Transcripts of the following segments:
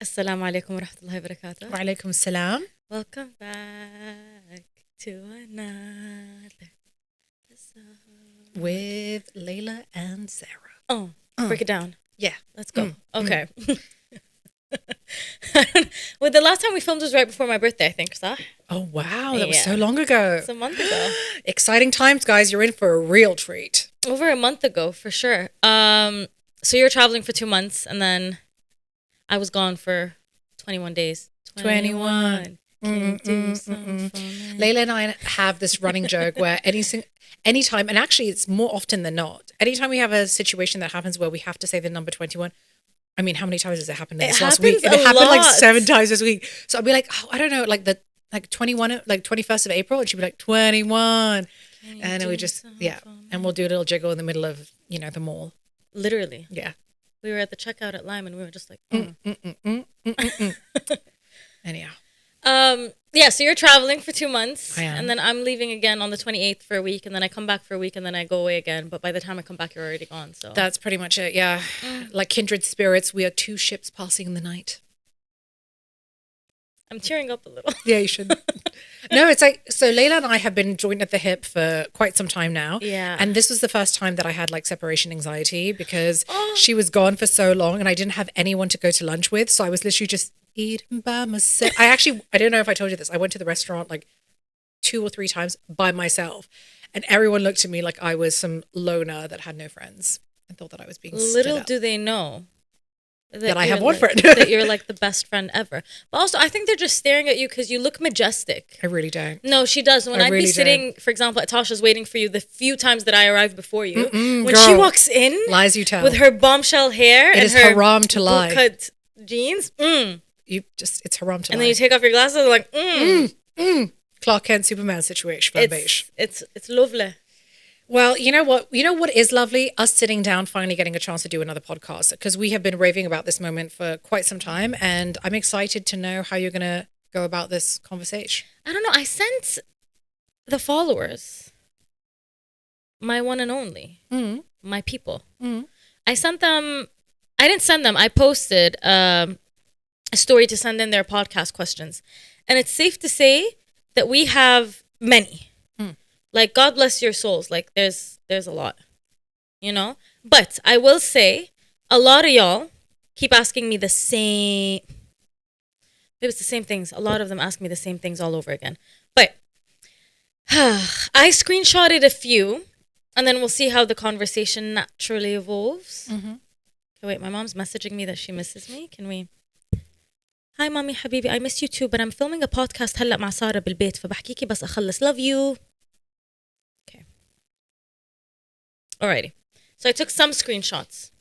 Assalamu alaikum wa rahmatullahi wa barakatuh. Wa alaikum salam. Welcome back to another episode. With Layla and Sarah. Oh, break it down. Yeah. Let's go. Okay. Well, the last time we filmed was right before my birthday, I think, Sah. Oh, wow. That was Yeah. so long ago. It's a month ago. Exciting times, guys. You're in for a real treat. Over a month ago, for sure. So you're traveling for 2 months, and then I was gone for 21 days. 21. Can do something for me. Layla and I have this running joke where anytime, and actually it's more often than not, anytime we have a situation that happens where we have to say the number 21, I mean, how many times has it happened this last week? happens It a happened like lot. 7 times this week. So I'll be like, oh, I don't know, like 21, like 21st of April, and she'd be like 21. And then we just, and we'll do a little jiggle in the middle of, the mall. Literally. Yeah. We were at the checkout at Lime, and we were just like, Anyhow. Yeah, so you're traveling for 2 months. I am. And then I'm leaving again on the 28th for a week, and then I come back for a week, and then I go away again. But by the time I come back, you're already gone. So That's pretty much it, yeah. Like kindred spirits, we are 2 ships passing in the night. I'm tearing up a little. Yeah, you should. No, it's like, so Layla and I have been joined at the hip for quite some time now. Yeah. And this was the first time that I had like separation anxiety because she was gone for so long and I didn't have anyone to go to lunch with. So I was literally just eating by myself. I don't know if I told you this. I went to the restaurant like 2 or 3 times by myself. And everyone looked at me like I was some loner that had no friends and thought that I was being Little stood up. do they know That I you're have one like- friend. that you're like the best friend ever. But also, I think they're just staring at you because you look majestic. I really don't. No, she does. When I I'd be really sitting, for example, at Tasha's waiting for you the few times that I arrived before you, when girl. she walks in Lies you tell. with her bombshell hair It and is her haram to lie. cut jeans, It's haram to and lie. then you take off your glasses, like, Clark Kent Superman situation for beige. it's lovely. Well, you know what? You know what is lovely? Us sitting down, finally getting a chance to do another podcast because we have been raving about this moment for quite some time, and I'm excited to know how you're going to go about this conversation. I don't know. I sent the followers, my one and only, my people. I sent them. I didn't send them. I posted a story to send in their podcast questions, and it's safe to say that we have many. Like, God bless your souls. Like, there's a lot, But I will say, a lot of y'all keep asking me the same. Maybe it's the same things. A lot of them ask me the same things all over again. But I screenshotted a few, and then we'll see how the conversation naturally evolves. Okay, wait, my mom's messaging me that she misses me. Can we? Hi, mommy, habibi. I miss you too, but I'm filming a podcast هلا مع سارة بالبيت فبحكيكي بس أخلص. Love you. Okay. Alrighty. So I took some screenshots.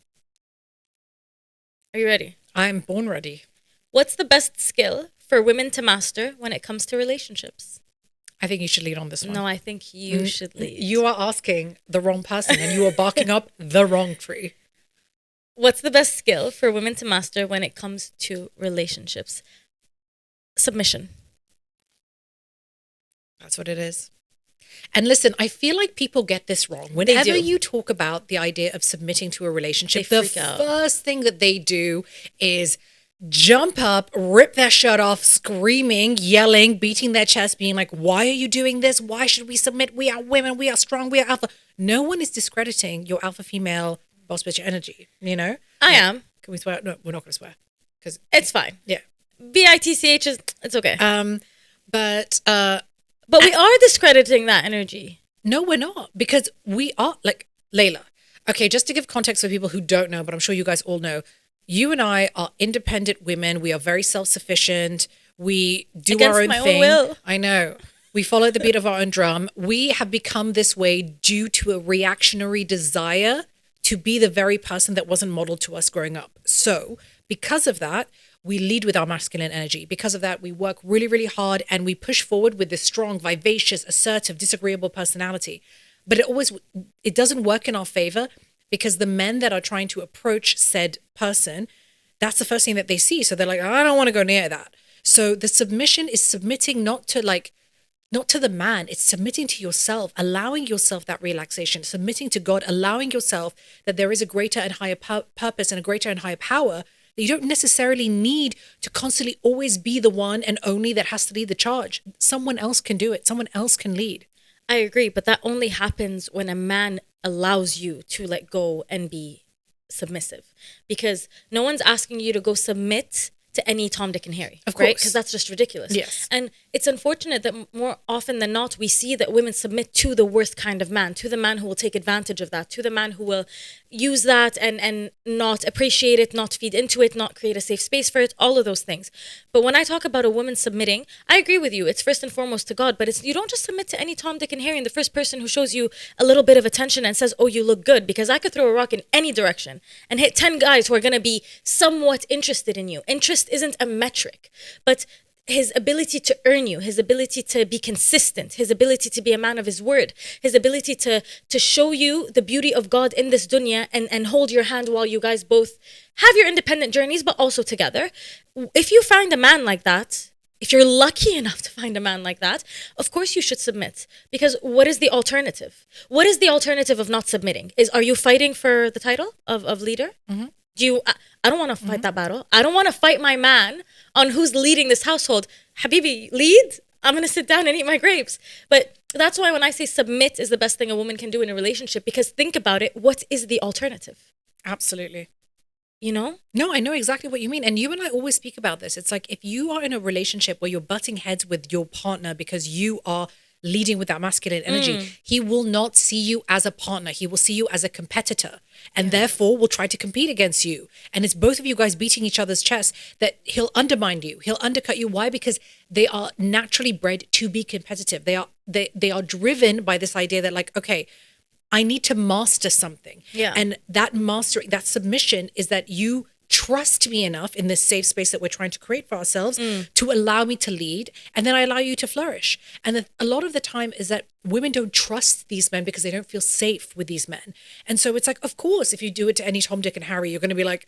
Are you ready? I'm born ready. What's the best skill for women to master when it comes to relationships? I think you should lead on this one. No, I think you should lead. You are asking the wrong person and you are barking up the wrong tree. What's the best skill for women to master when it comes to relationships? Submission. That's what it is. And listen, I feel like people get this wrong. Whenever do. you talk about the idea of submitting to a relationship, They the freak out. first thing that they do is jump up, rip their shirt off, screaming, yelling, beating their chest, being like, why are you doing this? Why should we submit? We are women. We are strong. We are alpha. No one is discrediting your alpha female boss bitch energy, I am. Can we swear? No, we're not going to swear. Because, It's fine. yeah. BITCH is, it's okay. But But we are discrediting that energy. no, we're not, because we are like Layla. Okay, just to give context for people who don't know, but I'm sure you guys all know, you and I are independent women. We are very self-sufficient. We do Against our own my own thing. will. I know. We follow the beat of our own drum. We have become this way due to a reactionary desire to be the very person that wasn't modeled to us growing up. So because of that, we lead with our masculine energy. Because of that, we work really, really hard and we push forward with this strong, vivacious, assertive, disagreeable personality. But it doesn't work in our favor because the men that are trying to approach said person, that's the first thing that they see. So they're like, I don't want to go near that. So the submission is submitting not to the man, it's submitting to yourself, allowing yourself that relaxation, submitting to God, allowing yourself that there is a greater and higher purpose and a greater and higher power that you don't necessarily need to constantly always be the one and only that has to lead the charge. Someone else can do it. Someone else can lead. I agree, but that only happens when a man allows you to let go and be submissive, because no one's asking you to go submit to any Tom, Dick, and Harry, of course, right? Because that's just ridiculous. Yes. And it's unfortunate that more often than not, we see that women submit to the worst kind of man, to the man who will take advantage of that, to the man who will use that and not appreciate it, not feed into it, not create a safe space for it, all of those things. But when I talk about a woman submitting, I agree with you. It's first and foremost to God, but it's, you don't just submit to any Tom, Dick, and Harry and the first person who shows you a little bit of attention and says, oh, you look good, because I could throw a rock in any direction and hit 10 guys who are going to be somewhat interested in you. Interest isn't a metric, but his ability to earn you, his ability to be consistent, his ability to be a man of his word, his ability to show you the beauty of God in this dunya and hold your hand while you guys both have your independent journeys, but also together. If you find a man like that, if you're lucky enough to find a man like that, of course you should submit. Because what is the alternative? What is the alternative of not submitting? Are you fighting for the title of leader? Mm-hmm. I don't want to fight that battle. I don't want to fight my man on who's leading this household. Habibi, lead. I'm going to sit down and eat my grapes. But that's why when I say submit is the best thing a woman can do in a relationship, because think about it. What is the alternative? Absolutely. You know? No, I know exactly what you mean. And you and I always speak about this. It's like, if you are in a relationship where you're butting heads with your partner because you are leading with that masculine energy, he will not see you as a partner. He will see you as a competitor, and therefore will try to compete against you. And it's both of you guys beating each other's chests that he'll undermine you. He'll undercut you. Why? Because they are naturally bred to be competitive. They are driven by this idea that, like, okay, I need to master something. Yeah. And that mastery, that submission is that you trust me enough in this safe space that we're trying to create for ourselves to allow me to lead, and then I allow you to flourish. And a lot of the time is that women don't trust these men because they don't feel safe with these men. And so it's like, of course, if you do it to any Tom, Dick, and Harry, you're going to be like,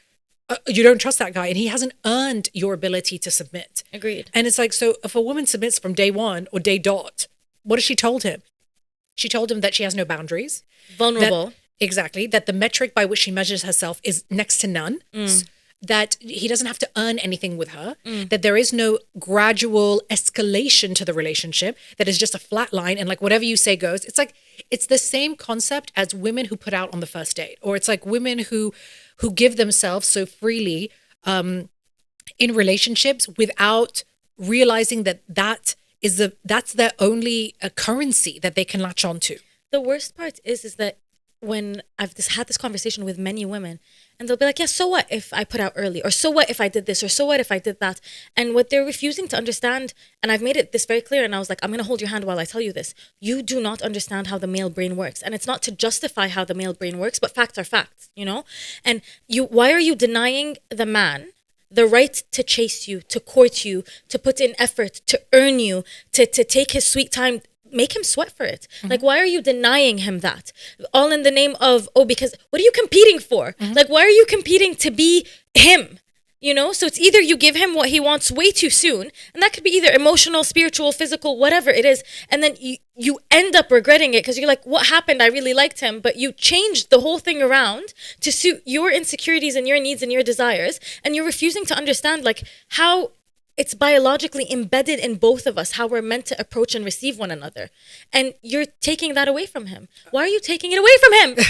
you don't trust that guy, and he hasn't earned your ability to submit. Agreed. And it's like, so if a woman submits from day one or day dot, what has she told him? She told him that she has no boundaries. Vulnerable. Exactly. That the metric by which she measures herself is next to none. That he doesn't have to earn anything with her. That there is no gradual escalation to the relationship. That is just a flat line, and like whatever you say goes. It's like, it's the same concept as women who put out on the first date. Or it's like women who give themselves so freely in relationships without realizing that that's their only currency that they can latch onto. The worst part is that when I've had this conversation with many women, and they'll be like, yeah, so what if I put out early? Or so what if I did this? Or so what if I did that? And what they're refusing to understand, and I've made it this very clear, and I was like, I'm going to hold your hand while I tell you this. You do not understand how the male brain works. And it's not to justify how the male brain works, but facts are facts, you know? And why are you denying the man the right to chase you, to court you, to put in effort, to earn you, to take his sweet time? Make him sweat for it. Like, why are you denying him that? All in the name of, because what are you competing for? Like, why are you competing to be him? You know? So it's either you give him what he wants way too soon, and that could be either emotional, spiritual, physical, whatever it is, and then you end up regretting it because you're like, what happened? I really liked him, but you changed the whole thing around to suit your insecurities and your needs and your desires, and you're refusing to understand like how it's biologically embedded in both of us, how we're meant to approach and receive one another. And you're taking that away from him. Why are you taking it away from him?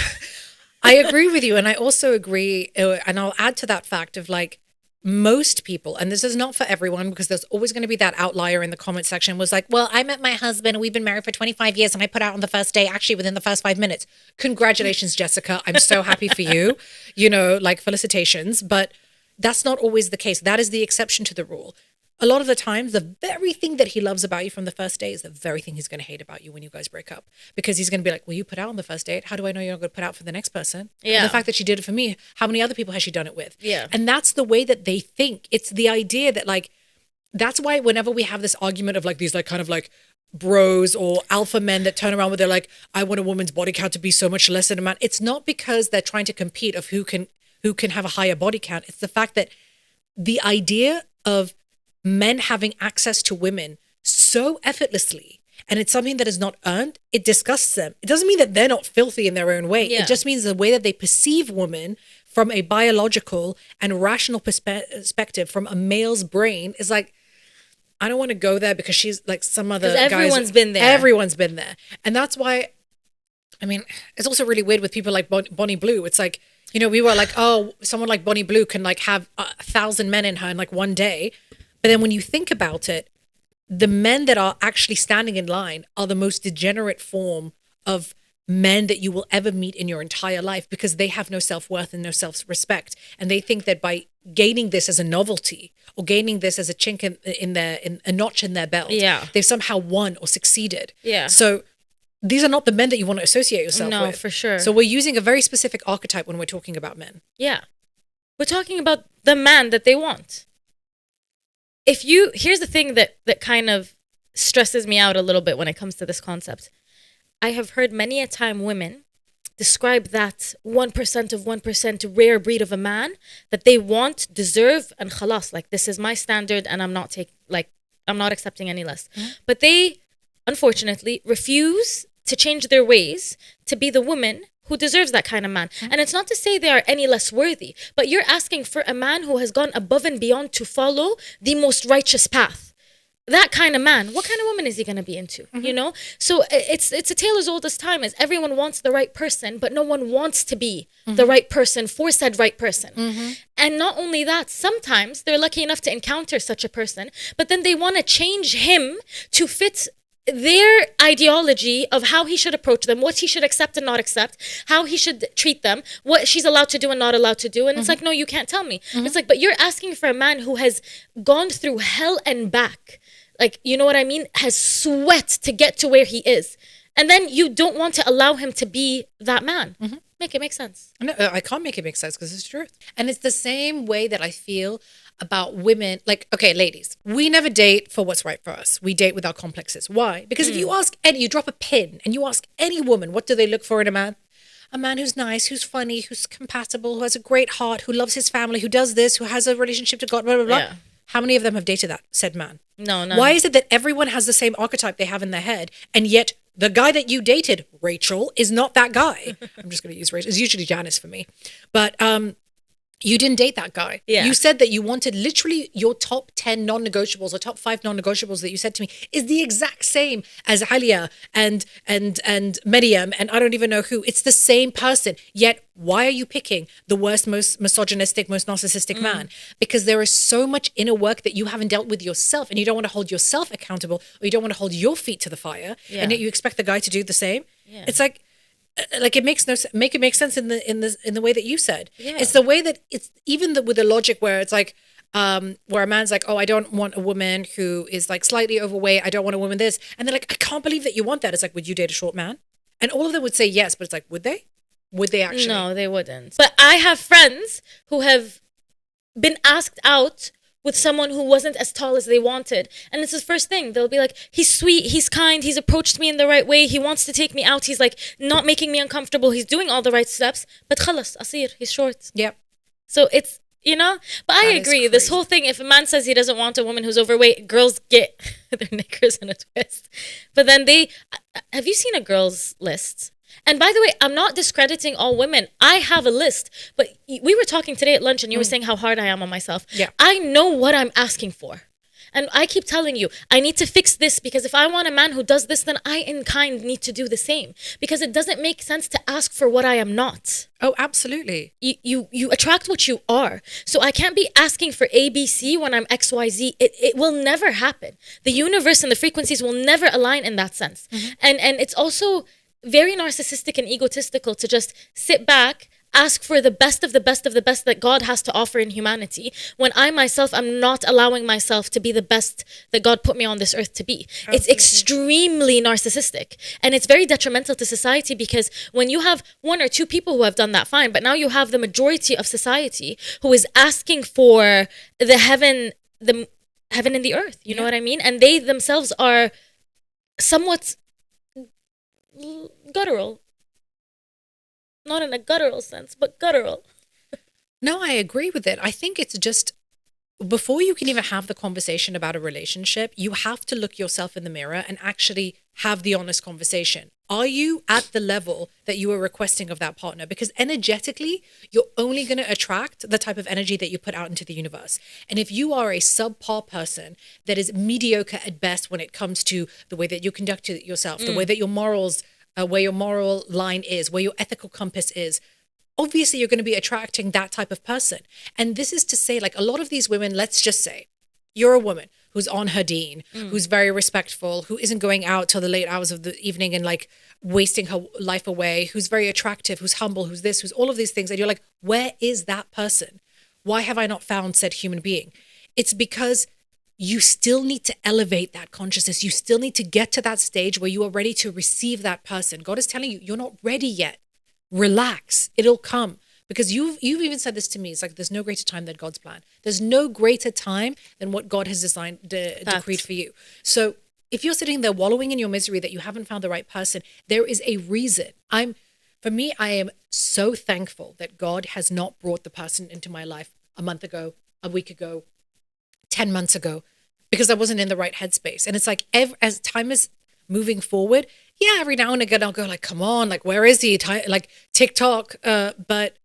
I agree with you. And I also agree, and I'll add to that fact of like, most people, and this is not for everyone because there's always going to be that outlier in the comment section, was like, well, I met my husband, we've been married for 25 years and I put out on the first day, actually within the first 5 minutes. Congratulations, Jessica. I'm so happy for you. You know, like felicitations. But that's not always the case. That is the exception to the rule. A lot of the times, the very thing that he loves about you from the first day is the very thing he's going to hate about you when you guys break up. Because he's going to be like, well, you put out on the first date. How do I know you're not going to put out for the next person? Yeah. And the fact that she did it for me, how many other people has she done it with? Yeah. And that's the way that they think. It's the idea that like, that's why whenever we have this argument of like these like kind of like bros or alpha men that turn around with they're like, I want a woman's body count to be so much less than a man. It's not because they're trying to compete of who can have a higher body count. It's the fact that the idea of men having access to women so effortlessly, and it's something that is not earned, it disgusts them. It doesn't mean that they're not filthy in their own way. Yeah. It just means the way that they perceive women from a biological and rational perspective from a male's brain is like, I don't want to go there because she's like some other guys. Everyone's been there. Everyone's been there. And that's why, I mean, it's also really weird with people like Bonnie Blue. It's like, you know, we were like, oh, someone like Bonnie Blue can like have 1,000 men in her in like one day. But then when you think about it, the men that are actually standing in line are the most degenerate form of men that you will ever meet in your entire life, because they have no self-worth and no self-respect. And they think that by gaining this as a novelty or gaining this as a chink in a notch in their belt, they've somehow won or succeeded. Yeah. So these are not the men that you want to associate yourself with. No, for sure. So we're using a very specific archetype when we're talking about men. Yeah. We're talking about the man that they want. Here's the thing that kind of stresses me out a little bit when it comes to this concept. I have heard many a time women describe that 1% of 1% rare breed of a man that they want, deserve, and khalas, like this is my standard and I'm not accepting any less. Mm-hmm. But they unfortunately refuse to change their ways to be the woman who deserves that kind of man. Mm-hmm. And it's not to say they are any less worthy, but you're asking for a man who has gone above and beyond to follow the most righteous path. That kind of man, what kind of woman is he going to be into? Mm-hmm. You know? So it's a tale as old as time, as everyone wants the right person, but no one wants to be the right person for said right person. Mm-hmm. And not only that, sometimes they're lucky enough to encounter such a person, but then they want to change him to fit their ideology of how he should approach them, what he should accept and not accept, how he should treat them, what she's allowed to do and not allowed to do. And it's like, no, you can't tell me. It's like, but you're asking for a man who has gone through hell and back. Like, you know what I mean? Has sweat to get to where he is. And then you don't want to allow him to be that man. Mm-hmm. Make it make sense. No, I can't make it make sense because it's truth. And it's the same way that I feel about women. Like, okay, ladies, we never date for what's right for us. We date with our complexes. Why? Because if you ask you drop a pin and you ask any woman, what do they look for in a man? A man who's nice, who's funny, who's compatible, who has a great heart, who loves his family, who does this, who has a relationship to God, blah, blah, blah. Yeah. How many of them have dated that said man? No. Why is it that everyone has the same archetype they have in their head, and yet the guy that you dated, Rachel, is not that guy? I'm just going to use Rachel. It's usually Janice for me. But you didn't date that guy. Yeah. You said that you wanted literally your top 10 non-negotiables or top 5 non-negotiables that you said to me is the exact same as Alia and Miriam and I don't even know who. It's the same person. Yet why are you picking the worst, most misogynistic, most narcissistic man? Because there is so much inner work that you haven't dealt with yourself, and you don't want to hold yourself accountable, or you don't want to hold your feet to the fire, and yet you expect the guy to do the same. Yeah. It's like it makes no make it make sense in the way that you said. Yeah. It's the way that it's even with the logic where it's like where a man's like, oh, I don't want a woman who is like slightly overweight. I don't want a woman this, and they're like, I can't believe that you want that. It's like, would you date a short man? And all of them would say yes, but it's like, would they? Would they actually? No, they wouldn't. But I have friends who have been asked out with someone who wasn't as tall as they wanted. And it's his first thing. They'll be like, he's sweet, he's kind, he's approached me in the right way, he wants to take me out, he's like not making me uncomfortable, he's doing all the right steps. But khalas, asir, he's short. Yep. So it's, you know, but I agree. This whole thing, if a man says he doesn't want a woman who's overweight, girls get their knickers in a twist. But then have you seen a girls list? And by the way, I'm not discrediting all women. I have a list. But we were talking today at lunch and you were saying how hard I am on myself. Yeah. I know what I'm asking for. And I keep telling you, I need to fix this because if I want a man who does this, then I in kind need to do the same. Because it doesn't make sense to ask for what I am not. Oh, absolutely. You attract what you are. So I can't be asking for ABC when I'm XYZ. It will never happen. The universe and the frequencies will never align in that sense. Mm-hmm. And it's also very narcissistic and egotistical to just sit back, ask for the best of the best of the best that God has to offer in humanity, when I myself am not allowing myself to be the best that God put me on this earth to be. Absolutely. It's extremely narcissistic, and it's very detrimental to society, because when you have 1 or 2 people who have done that, fine, but now you have the majority of society who is asking for the heaven in the earth, you know what I mean? And they themselves are somewhat guttural. Not in a guttural sense, but guttural. No, I agree with it. I think it's just, before you can even have the conversation about a relationship, you have to look yourself in the mirror and actually have the honest conversation. Are you at the level that you are requesting of that partner? Because energetically, you're only going to attract the type of energy that you put out into the universe. And if you are a subpar person that is mediocre at best when it comes to the way that you conduct yourself, the way that your morals, where your moral line is, where your ethical compass is, obviously you're going to be attracting that type of person. And this is to say, like, a lot of these women, let's just say, you're a woman who's on her deen, who's very respectful, who isn't going out till the late hours of the evening and like wasting her life away, who's very attractive, who's humble, who's this, who's all of these things. And you're like, where is that person? Why have I not found said human being? It's because you still need to elevate that consciousness. You still need to get to that stage where you are ready to receive that person. God is telling you, you're not ready yet. Relax. It'll come. Because you've even said this to me. It's like, there's no greater time than God's plan. There's no greater time than what God has decreed for you. So if you're sitting there wallowing in your misery that you haven't found the right person, there is a reason. I am so thankful that God has not brought the person into my life a month ago, a week ago, 10 months ago, because I wasn't in the right headspace. And it's like, as time is moving forward, yeah, every now and again I'll go like, come on, like, where is he? Like TikTok. But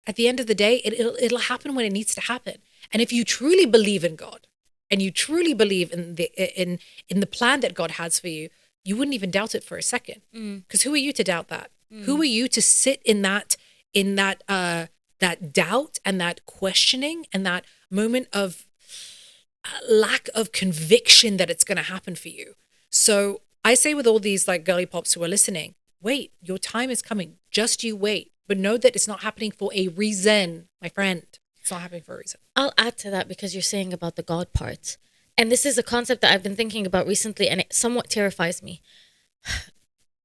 at the end of the day, it'll happen when it needs to happen. And if you truly believe in God and you truly believe in the plan that God has for you, you wouldn't even doubt it for a second. Because who are you to doubt that? Who are you to sit in that doubt and that questioning and that moment of lack of conviction that it's going to happen for you? So I say with all these like girly pops who are listening, wait, your time is coming. Just you wait. But know that it's not happening for a reason, my friend. It's not happening for a reason. I'll add to that because you're saying about the God part. And this is a concept that I've been thinking about recently, and it somewhat terrifies me.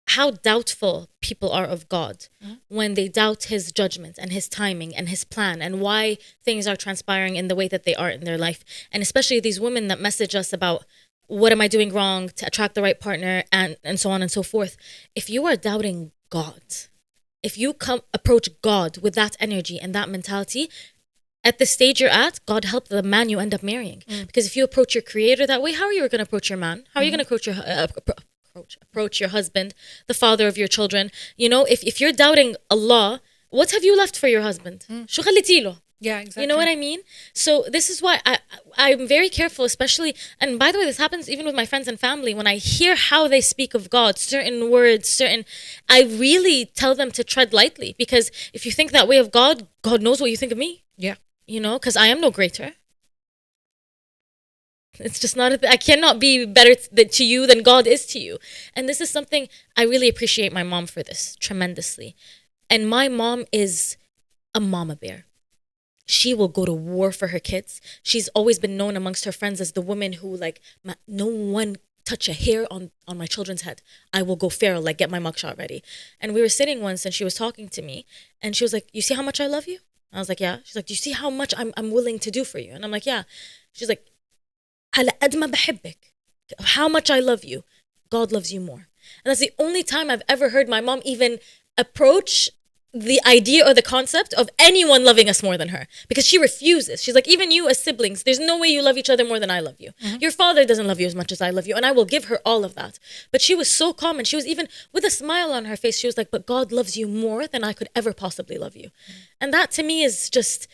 How doubtful people are of God when they doubt his judgment and his timing and his plan and why things are transpiring in the way that they are in their life. And especially these women that message us about, what am I doing wrong to attract the right partner, and so on and so forth. If you are doubting God, if you approach God with that energy and that mentality, at the stage you're at, God help the man you end up marrying. Because if you approach your creator that way, how are you going to approach your man? How are you going to approach your husband, the father of your children? You know, if you're doubting Allah, what have you left for your husband? شو خليتي له? Yeah, exactly. You know what I mean? So this is why I'm very careful, especially, and by the way, this happens even with my friends and family. When I hear how they speak of God, certain words, I really tell them to tread lightly, because if you think that way of God, God knows what you think of me. Yeah. You know, because I am no greater. It's just not, I cannot be better to you than God is to you. And this is something I really appreciate my mom for this tremendously. And my mom is a mama bear. She will go to war for her kids. She's always been known amongst her friends as the woman who, like, no one touch a hair on my children's head. I will go feral, like, get my mugshot ready. And we were sitting once and she was talking to me and she was like, you see how much I love you? I was like, yeah. She's like, do you see how much I'm willing to do for you? And I'm like, yeah. She's like, على قد ما بحبك, how much I love you, God loves you more. And that's the only time I've ever heard my mom even approach the idea or the concept of anyone loving us more than her, because she refuses. She's like, even you as siblings, there's no way you love each other more than I love you. Your father doesn't love you as much as I love you, and I will give her all of that. But she was so calm, and she was even with a smile on her face, she was like, but God loves you more than I could ever possibly love you. And that to me is just,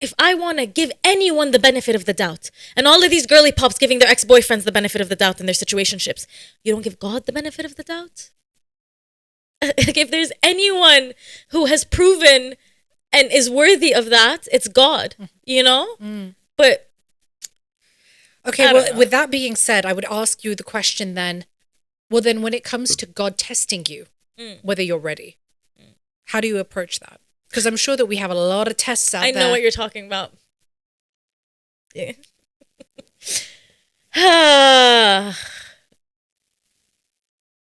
if I want to give anyone the benefit of the doubt, and all of these girly pops giving their ex-boyfriends the benefit of the doubt in their situationships, you don't give God the benefit of the doubt? Like, if there's anyone who has proven and is worthy of that, it's God, you know? But okay, well, with that being said, I would ask you the question then, well, then when it comes to God testing you, whether you're ready, how do you approach that? Because I'm sure that we have a lot of tests out there. I know what you're talking about. Yeah.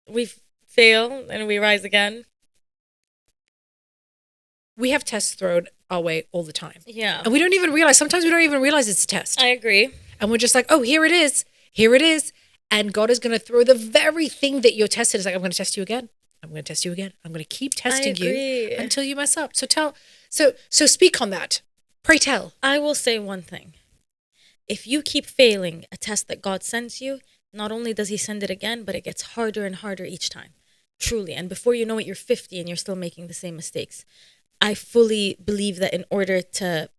We fail and we rise again. We have tests thrown our way all the time. Yeah. And we don't even realize, sometimes we don't even realize it's a test. I agree. And we're just like, oh, here it is. Here it is. And God is going to throw the very thing that you're tested. It's like, I'm going to test you again. I'm going to test you again. I'm going to keep testing you until you mess up. So speak on that. Pray tell. I will say one thing. If you keep failing a test that God sends you, not only does he send it again, but it gets harder and harder each time. Truly. And before you know it, you're 50 and you're still making the same mistakes. I fully believe that in order to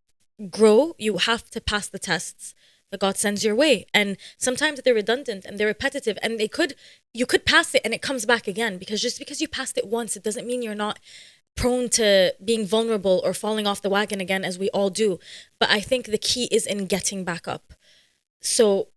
grow, you have to pass the tests that God sends your way. And sometimes they're redundant and they're repetitive, and you could pass it and it comes back again, because just because you passed it once, it doesn't mean you're not prone to being vulnerable or falling off the wagon again, as we all do. But I think the key is in getting back up. So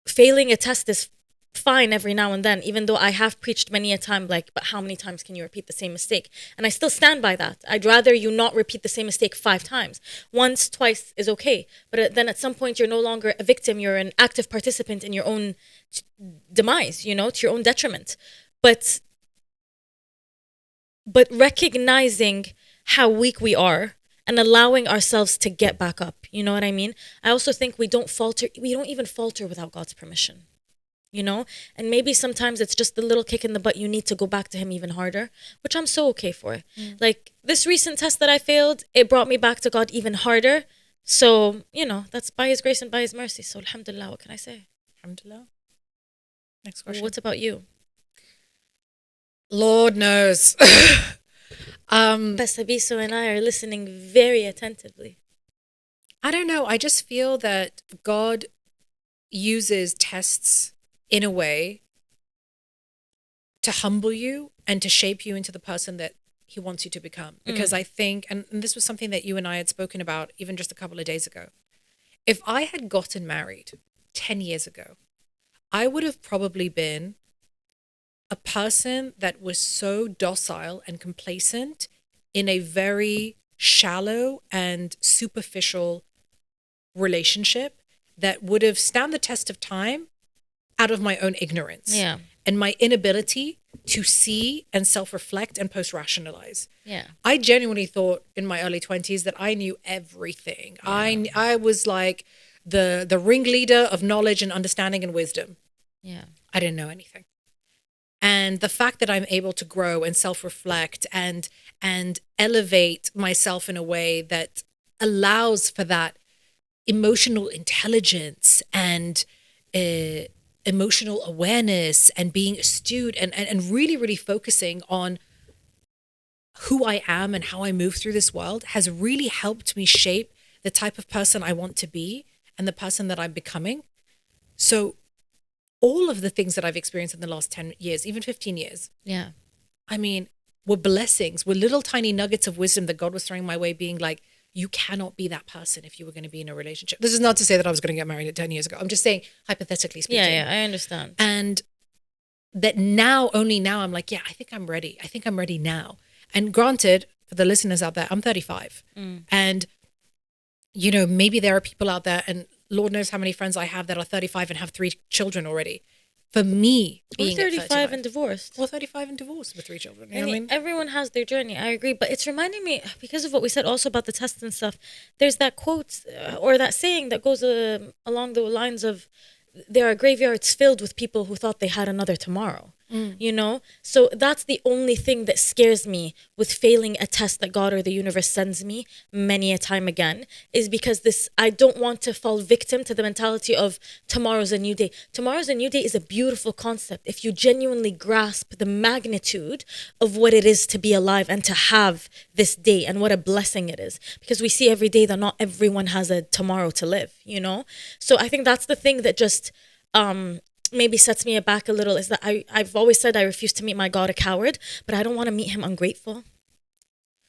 failing a test is fine every now and then, even though I have preached many a time, like, but how many times can you repeat the same mistake? And I still stand by that. I'd rather you not repeat the same mistake 5 times. Once, twice is okay. But then at some point, you're no longer a victim. You're an active participant in your own demise, to your own detriment. But recognizing how weak we are and allowing ourselves to get back up. You know what I mean? I also think we don't even falter without God's permission. And maybe sometimes it's just the little kick in the butt you need to go back to him even harder, which I'm so okay for. Like this recent test that I failed, it brought me back to God even harder. So, that's by his grace and by his mercy. So alhamdulillah, what can I say? Alhamdulillah. Next question. What about you? Lord knows. Besabiso and I are listening very attentively. I don't know. I just feel that God uses tests in a way to humble you and to shape you into the person that he wants you to become. Because I think, and this was something that you and I had spoken about even just a couple of days ago, if I had gotten married 10 years ago, I would have probably been a person that was so docile and complacent in a very shallow and superficial relationship that would have stand the test of time out of my own ignorance and my inability to see and self-reflect and post-rationalize. I genuinely thought in my early 20s that I knew everything. I was like the ringleader of knowledge and understanding and wisdom. I didn't know anything. And the fact that I'm able to grow and self-reflect and elevate myself in a way that allows for that emotional intelligence and emotional awareness and being astute and really, really focusing on who I am and how I move through this world has really helped me shape the type of person I want to be and the person that I'm becoming. So all of the things that I've experienced in the last 10 years, even 15 years, I mean, were blessings, were little tiny nuggets of wisdom that God was throwing my way, being like, you cannot be that person if you were going to be in a relationship. This is not to say that I was going to get married 10 years ago. I'm just saying, hypothetically speaking. Yeah, I understand. And that only now, I'm like, I think I'm ready. I think I'm ready now. And granted, for the listeners out there, I'm 35. And, maybe there are people out there, and Lord knows how many friends I have that are 35 and have 3 children already. For me, being 35 and divorced. Or 35 and divorced with 3 children. You know what I mean? Everyone has their journey. I agree. But it's reminding me, because of what we said also about the tests and stuff, there's that quote or that saying that goes along the lines of, there are graveyards filled with people who thought they had another tomorrow. So that's the only thing that scares me with failing a test that God or the universe sends me many a time again, is because I don't want to fall victim to the mentality of tomorrow's a new day. Tomorrow's a new day is a beautiful concept if you genuinely grasp the magnitude of what it is to be alive and to have this day and what a blessing it is, because we see every day that not everyone has a tomorrow to live, So I think that's the thing that just maybe sets me back a little, is that I've always said I refuse to meet my God a coward, but I don't want to meet him ungrateful.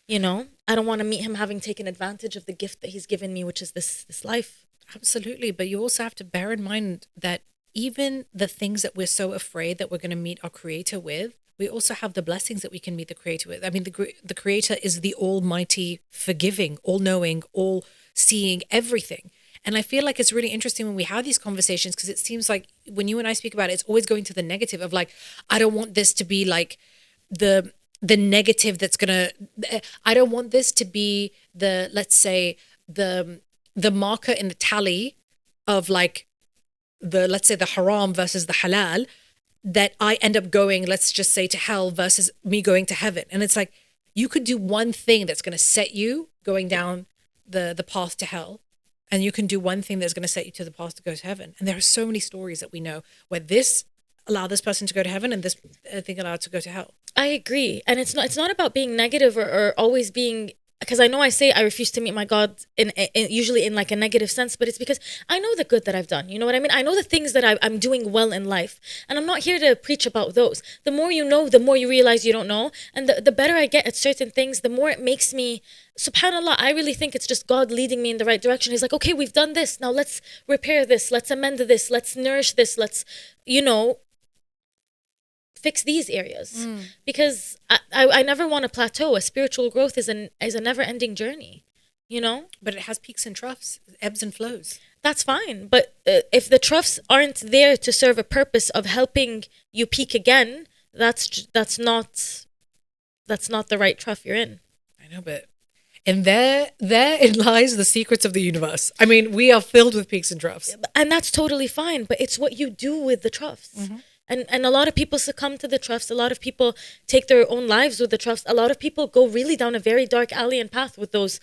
I don't want to meet him having taken advantage of the gift that he's given me, which is this life. Absolutely. But you also have to bear in mind that even the things that we're so afraid that we're going to meet our creator with, we also have the blessings that we can meet the creator with. I mean, the creator is the almighty, forgiving, all-knowing, all-seeing, everything. And I feel like it's really interesting when we have these conversations, because it seems like when you and I speak about it, it's always going to the negative of like, I don't want this to be like the negative that's going to, I don't want this to be let's say the marker in the tally of like let's say the haram versus the halal, that I end up going, let's just say, to hell versus me going to heaven. And it's like, you could do one thing that's going to set you going down the path to hell, And you can do one thing that's going to set you to the path to go to heaven. And there are so many stories that we know where this allowed this person to go to heaven and this thing allowed to go to hell. I agree. And it's not about being negative or always being, because I know I say I refuse to meet my God in usually in like a negative sense, but it's because I know the good that I've done. You know what I mean? I know the things that I'm doing well in life, and I'm not here to preach about those. The more you know, the more you realize you don't know, and the better I get at certain things, the more it makes me, subhanallah, I really think it's just God leading me in the right direction. He's like, okay, we've done this. Now let's repair this. Let's amend this. Let's nourish this. Let's, fix these areas, because I never want to plateau. A spiritual growth is a never ending journey, But it has peaks and troughs, ebbs and flows. That's fine, but if the troughs aren't there to serve a purpose of helping you peak again, that's not the right trough you're in. I know, but and therein lies the secrets of the universe. I mean, we are filled with peaks and troughs, and that's totally fine, but it's what you do with the troughs. And a lot of people succumb to the troughs. A lot of people take their own lives with the troughs. A lot of people go really down a very dark alley and path with those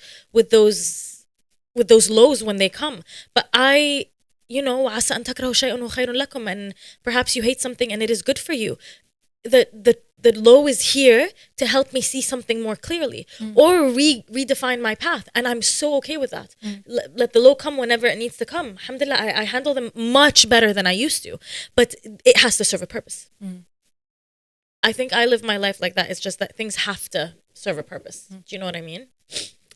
lows when they come. But عَسَىٰ أَن تَكْرَهُ شَيْءٌ وَخَيْرٌ لَكُمْ, and perhaps you hate something and it is good for you. The low is here to help me see something more clearly, or redefine my path, and I'm so okay with that. Let the low come whenever it needs to come. Alhamdulillah, I handle them much better than I used to, but it has to serve a purpose. I think I live my life like that. It's just that things have to serve a purpose. Do you know what I mean?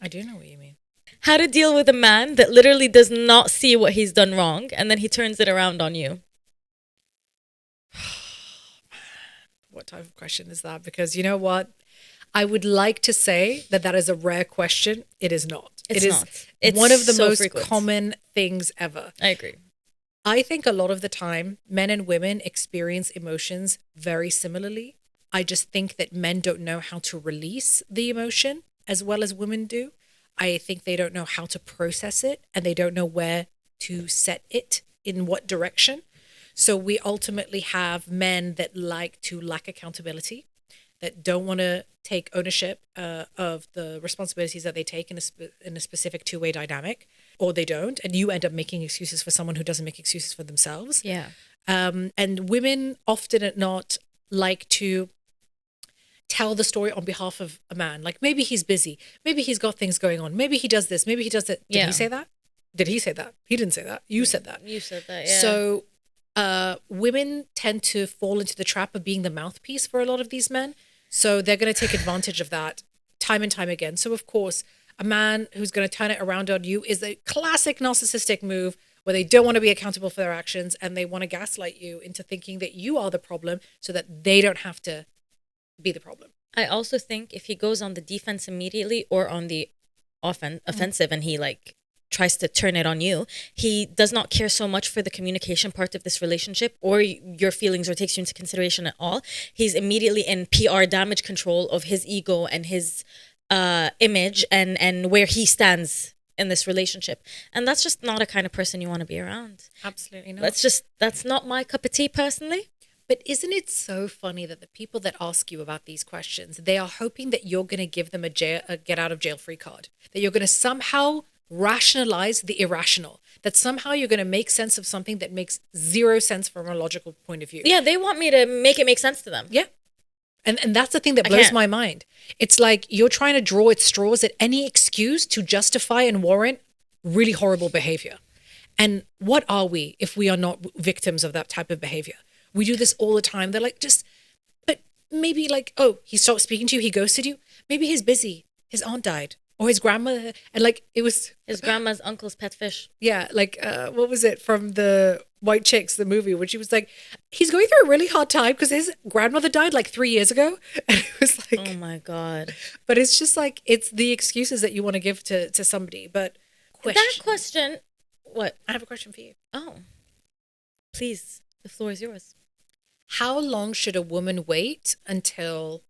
I do know what you mean. How to deal with a man that literally does not see what he's done wrong, and then he turns it around on you. What type of question is that? Because you know what? I would like to say that is a rare question. It is not. It's one of the most common things ever. I agree. I think a lot of the time, men and women experience emotions very similarly. I just think that men don't know how to release the emotion as well as women do. I think they don't know how to process it, and they don't know where to set it, in what direction. So we ultimately have men that like to lack accountability, that don't want to take ownership of the responsibilities that they take in a specific two-way dynamic, or they don't. And you end up making excuses for someone who doesn't make excuses for themselves. Yeah. And women often not like to tell the story on behalf of a man. Like, maybe he's busy. Maybe he's got things going on. Maybe he does this. Maybe he does that. Did he say that? Did he say that? He didn't say that. You said that. You said that, yeah. So women tend to fall into the trap of being the mouthpiece for a lot of these men. So they're going to take advantage of that time and time again. So of course, a man who's going to turn it around on you is a classic narcissistic move where they don't want to be accountable for their actions, and they want to gaslight you into thinking that you are the problem so that they don't have to be the problem. I also think if he goes on the defense immediately or on the offensive, and he tries to turn it on you, he does not care so much for the communication part of this relationship or your feelings, or takes you into consideration at all. He's immediately in PR damage control of his ego and his image and where he stands in this relationship. And that's just not a kind of person you want to be around. Absolutely not. That's not my cup of tea personally. But isn't it so funny that the people that ask you about these questions, they are hoping that you're going to give them a get out of jail free card, that you're going to somehow rationalize the irrational, that somehow you're going to make sense of something that makes zero sense from a logical point of view. Yeah, they want me to make it make sense to them. Yeah. And that's the thing that blows my mind. It's like you're trying to draw at straws at any excuse to justify and warrant really horrible behavior. And what are we if we are not victims of that type of behavior? We do this all the time. They're like, but maybe oh, he stopped speaking to you, he ghosted you. Maybe he's busy. His aunt died. Or his grandma, and it was his grandma's uncle's pet fish. Yeah, what was it from the White Chicks, the movie, when she was like, he's going through a really hard time because his grandmother died 3 years ago, and it was oh my God. But it's just it's the excuses that you want to give to somebody. But that question, what? I have a question for you. Oh, please, the floor is yours. How long should a woman wait until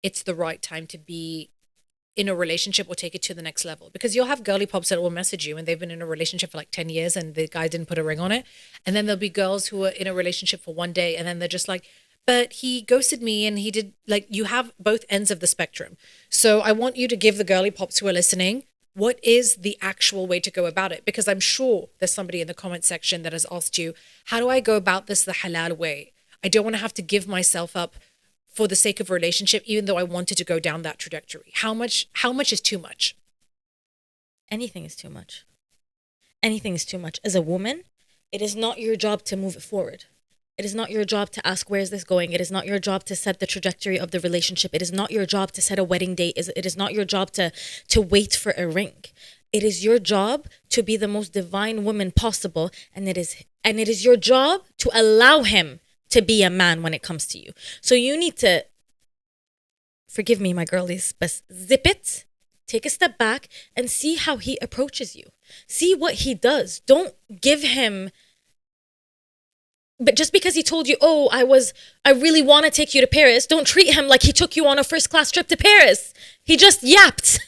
it's the right time to be in a relationship or take it to the next level? Because you'll have girly pops that will message you and they've been in a relationship for 10 years and the guy didn't put a ring on it. And then there'll be girls who are in a relationship for one day and then they're just but he ghosted me and he did, you have both ends of the spectrum. So I want you to give the girly pops who are listening What is the actual way to go about it? Because I'm sure there's somebody in the comment section that has asked you, how do I go about this the halal way? I don't want to have to give myself up for the sake of a relationship, even though I wanted to go down that trajectory. How much is too much? Anything is too much. Anything is too much. As a woman, it is not your job to move it forward. It is not your job to ask, where is this going? It is not your job to set the trajectory of the relationship. It is not your job to set a wedding date. It is not your job to wait for a ring. It is your job to be the most divine woman possible. And it is your job to allow him to be a man when it comes to you. So you need to, forgive me, my girlies, but zip it, take a step back and see how he approaches you. See what he does. Don't give him, but just because he told you, oh, I really want to take you to Paris, don't treat him like he took you on a first class trip to Paris. He just yapped.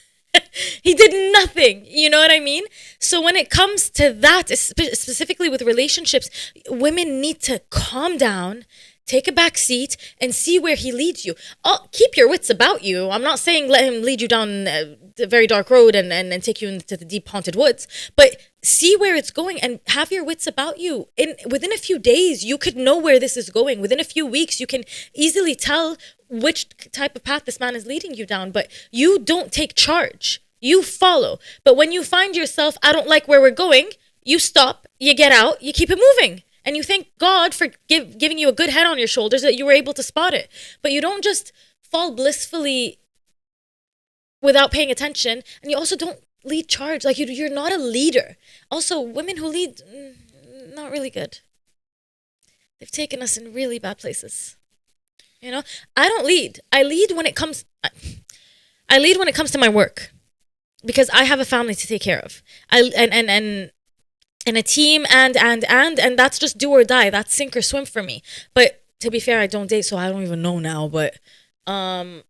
He did nothing. You know what I mean? So when it comes to that, specifically with relationships, women need to calm down, take a back seat, and see where he leads you. Oh, keep your wits about you. I'm not saying let him lead you down the very dark road and take you into the deep haunted woods, but see where it's going and have your wits about you. Within a few days, you could know where this is going. Within a few weeks, you can easily tell which type of path this man is leading you down, but you don't take charge. You follow. But when you find yourself, I don't like where we're going, you stop, you get out, you keep it moving. And you thank God for giving you a good head on your shoulders that you were able to spot it. But you don't just fall blissfully without paying attention. And you also don't lead charge. Like you're not a leader. Also, women who lead, not really good. They've taken us in really bad places. You know, I don't lead. I lead when it comes to my work, because I have a family to take care of. And a team and that's just do or die. That's sink or swim for me. But to be fair, I don't date, so I don't even know now. But no,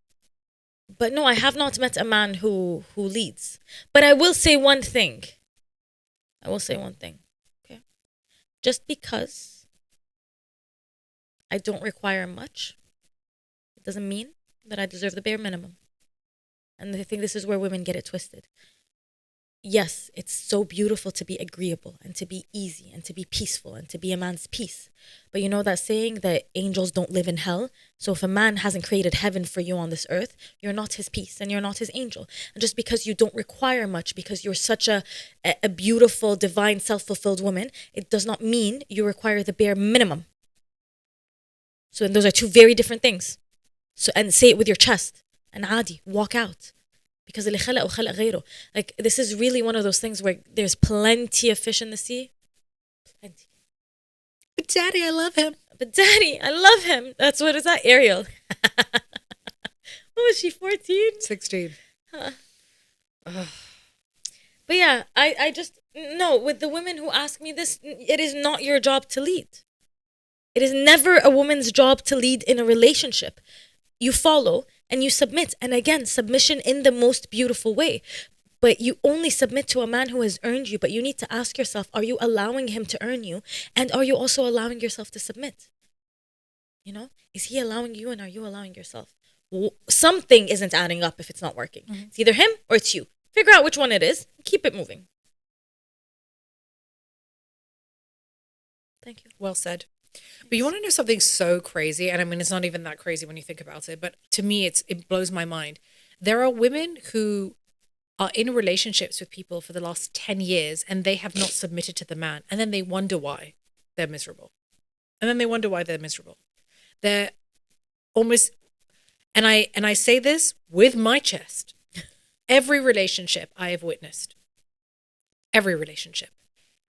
I have not met a man who leads. But I will say one thing. Okay. Just because I don't require much, it doesn't mean that I deserve the bare minimum. And I think this is where women get it twisted. Yes, it's so beautiful to be agreeable and to be easy and to be peaceful and to be a man's peace. But you know that saying that angels don't live in hell? So if a man hasn't created heaven for you on this earth, you're not his peace and you're not his angel. And just because you don't require much, because you're such a beautiful, divine, self-fulfilled woman, it does not mean you require the bare minimum. So those are two very different things. So, and say it with your chest. And adi, walk out. Because like this is really one of those things where there's plenty of fish in the sea. Plenty. But daddy, I love him. That's what is that, Ariel? What was she, 14? 16. Huh. But yeah, I just, no, with the women who ask me this, it is not your job to lead. It is never a woman's job to lead in a relationship. You follow and you submit. And again, submission in the most beautiful way. But you only submit to a man who has earned you. But you need to ask yourself, are you allowing him to earn you? And are you also allowing yourself to submit? You know, is he allowing you and are you allowing yourself? Something isn't adding up if it's not working. Mm-hmm. It's either him or it's you. Figure out which one it is. Keep it moving. Thank you. Well said. But you want to know something so crazy? And I mean, it's not even that crazy when you think about it, but to me, it blows my mind. There are women who are in relationships with people for the last 10 years and they have not submitted to the man. And then they wonder why they're miserable. They're almost, and I say this with my chest. Every relationship I have witnessed, every relationship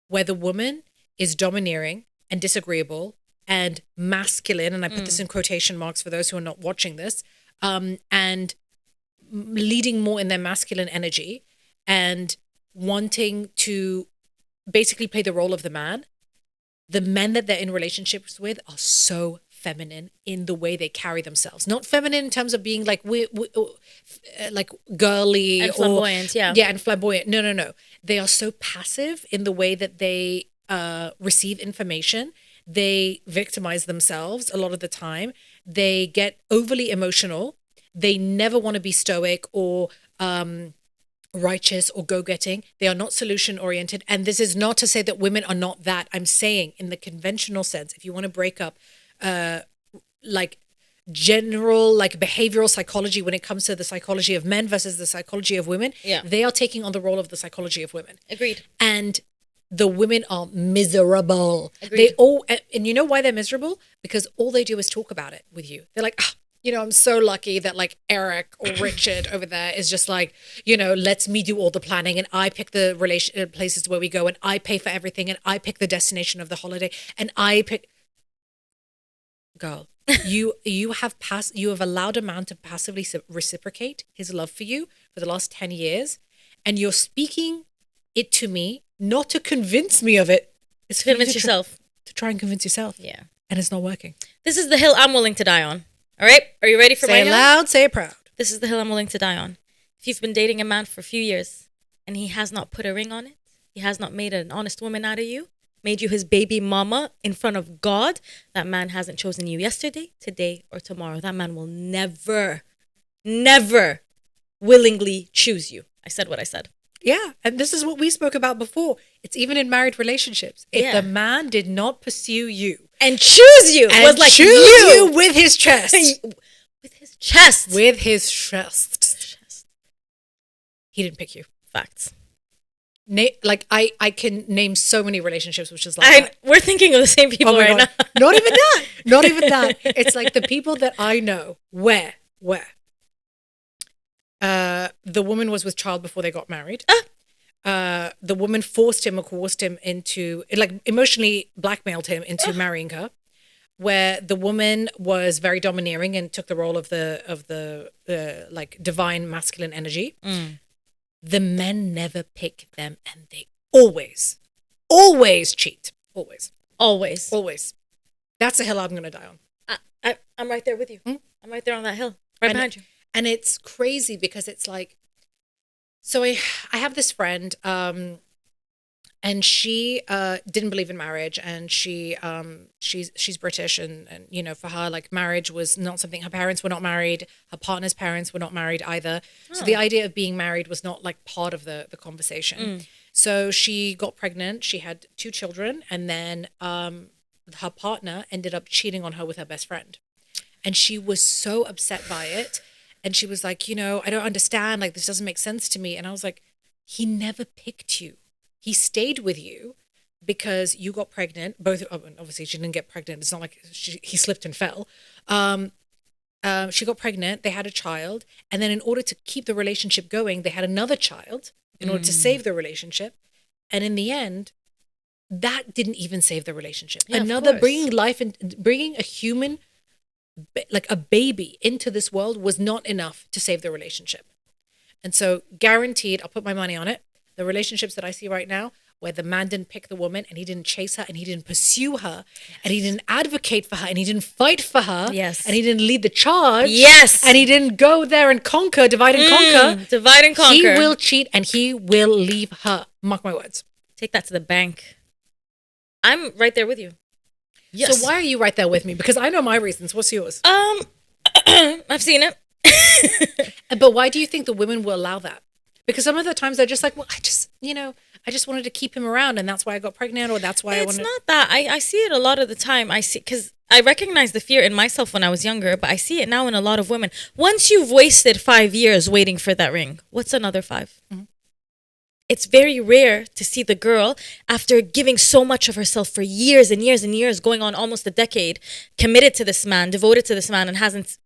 where the woman is domineering and disagreeable and masculine, and I put this in quotation marks for those who are not watching this, and leading more in their masculine energy and wanting to basically play the role of the man. The men that they're in relationships with are so feminine in the way they carry themselves. Not feminine in terms of being like like girly and flamboyant, and flamboyant. No. They are so passive in the way that they receive information. They victimize themselves a lot of the time. They get overly emotional. They never want to be stoic or righteous or go-getting. They are not solution-oriented. And this is not to say that women are not that. I'm saying in the conventional sense, if you want to break up like general like behavioral psychology when it comes to the psychology of men versus the psychology of women, they are taking on the role of the psychology of women. Agreed. And the women are miserable. Agreed. They all, and you know why they're miserable? Because all they do is talk about it with you. They're like, I'm so lucky that like Eric or Richard over there is just like, lets me do all the planning and I pick the places where we go and I pay for everything and I pick the destination of the holiday and I pick. Girl, you have allowed a man to passively reciprocate his love for you for the last 10 years, and you're speaking it to me not to convince me of it. It's to convince yourself. To try and convince yourself. Yeah. And it's not working. This is the hill I'm willing to die on. All right? Are you ready for my hill? Say it loud, say it proud. This is the hill I'm willing to die on. If you've been dating a man for a few years and he has not put a ring on it, he has not made an honest woman out of you, made you his baby mama in front of God, that man hasn't chosen you yesterday, today, or tomorrow. That man will never, never willingly choose you. I said what I said. Yeah, and this is what we spoke about before. It's even in married relationships. If the man did not pursue you and choose you, and was like choose you with his chest, with his chest, he didn't pick you. Facts. Like I can name so many relationships which is like we're thinking of the same people right now. Not even that. It's like the people that I know where the woman was with child before they got married. The woman forced him or coerced him into, like, emotionally blackmailed him into marrying her. Where the woman was very domineering and took the role of the like divine masculine energy. The men never pick them, and they always cheat. Always. That's the hill I'm going to die on. I'm right there with you. I'm right there on that hill, right behind you. And it's crazy because it's like, so I have this friend, and she didn't believe in marriage, and she's British, and for her, like, marriage was not something. Her parents were not married. Her partner's parents were not married either. So the idea of being married was not like part of the conversation. So she got pregnant. She had 2 children, and then her partner ended up cheating on her with her best friend, and she was so upset by it. And she was like, I don't understand. Like, this doesn't make sense to me. And I was like, he never picked you. He stayed with you because you got pregnant. Both, obviously, she didn't get pregnant. It's not like he slipped and fell. She got pregnant. They had a child. And then in order to keep the relationship going, they had another child in order to save the relationship. And in the end, that didn't even save the relationship. Yeah, Bringing a human, like a baby, into this world was not enough to save the relationship. And so guaranteed, I'll put my money on it, the relationships that I see right now where the man didn't pick the woman and he didn't chase her and he didn't pursue her and he didn't advocate for her and he didn't fight for her and he didn't lead the charge and he didn't go there and divide and conquer. He will cheat and he will leave her. Mark my words. Take that to the bank. I'm right there with you. Yes. So why are you right there with me? Because I know my reasons. What's yours? I've seen it. But why do you think the women will allow that? Because some of the times they're just like, well, I just wanted to keep him around and that's why I got pregnant, or that's why I wanted. It's not that. I see it a lot of the time. Because I recognize the fear in myself when I was younger, but I see it now in a lot of women. Once you've wasted 5 years waiting for that ring, what's another 5? Mm-hmm. It's very rare to see the girl, after giving so much of herself for years and years and years, going on almost a decade, committed to this man, devoted to this man, and hasn't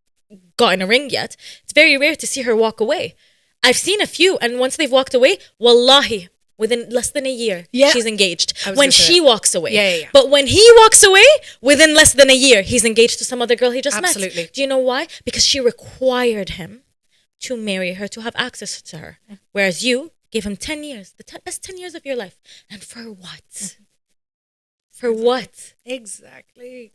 gotten a ring yet. It's very rare to see her walk away. I've seen a few, and once they've walked away, wallahi, within less than a year, she's engaged. When she walks away. Yeah. But when he walks away, within less than a year, he's engaged to some other girl he just met. Absolutely. Do you know why? Because she required him to marry her, to have access to her. Whereas you gave him 10 years, the best 10 years of your life. And for what? For what? Exactly.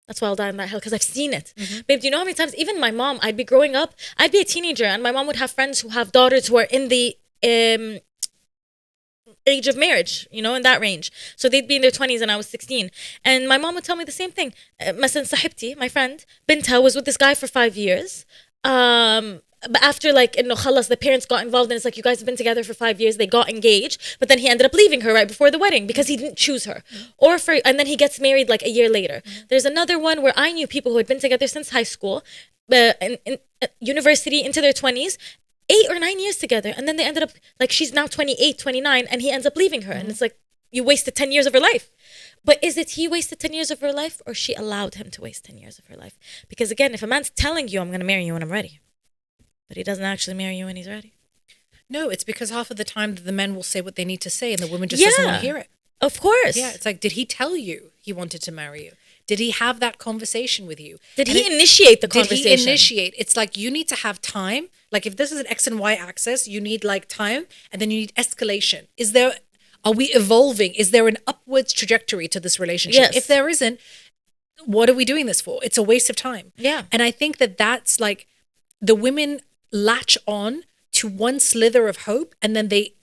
That's why I'll die on that hill, because I've seen it. Mm-hmm. Babe, do you know how many times, even my mom, I'd be growing up, I'd be a teenager, and my mom would have friends who have daughters who are in the age of marriage, in that range. So they'd be in their 20s and I was 16. And my mom would tell me the same thing. مثلا صاحبتي, my friend, بنتها was with this guy for 5 years. but after like in khalas, the parents got involved and it's like you guys have been together for 5 years. They got engaged, but then he ended up leaving her right before the wedding because he didn't choose her. And then he gets married like a year later. There's another one where I knew people who had been together since high school, in university into their 20s, 8 or 9 years together, and then they ended up like she's now 28, 29, and he ends up leaving her, and it's like you wasted 10 years of her life. But is it he wasted 10 years of her life, or she allowed him to waste 10 years of her life? Because again, if a man's telling you I'm going to marry you when I'm ready, but he doesn't actually marry you when he's ready. No, it's because half of the time the men will say what they need to say and the woman just doesn't want to hear it. Of course. Yeah, it's like, did he tell you he wanted to marry you? Did he have that conversation with you? Did he initiate the conversation? Did he initiate? It's like you need to have time. Like if this is an X and Y axis, you need like time, and then you need escalation. Are we evolving? Is there an upwards trajectory to this relationship? Yes. If there isn't, what are we doing this for? It's a waste of time. Yeah. And I think that's like the women latch on to one slither of hope, and then they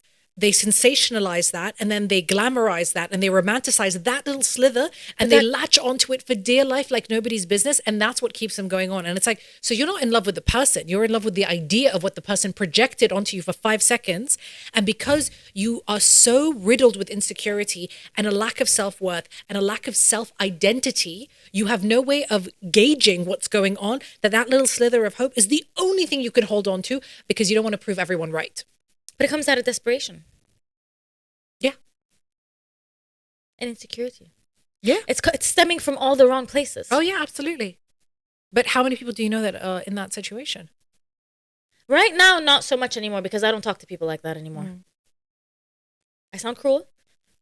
sensationalize that, and then they glamorize that, and they romanticize that little slither, and they latch onto it for dear life like nobody's business, and that's what keeps them going on. And it's like, so you're not in love with the person, you're in love with the idea of what the person projected onto you for 5 seconds, and because you are so riddled with insecurity and a lack of self-worth and a lack of self-identity, you have no way of gauging what's going on, that little slither of hope is the only thing you can hold on to because you don't want to prove everyone right. But it comes out of desperation. Yeah. And insecurity. Yeah. It's stemming from all the wrong places. Oh, yeah, absolutely. But how many people do you know that are in that situation? Right now, not so much anymore because I don't talk to people like that anymore. I sound cruel,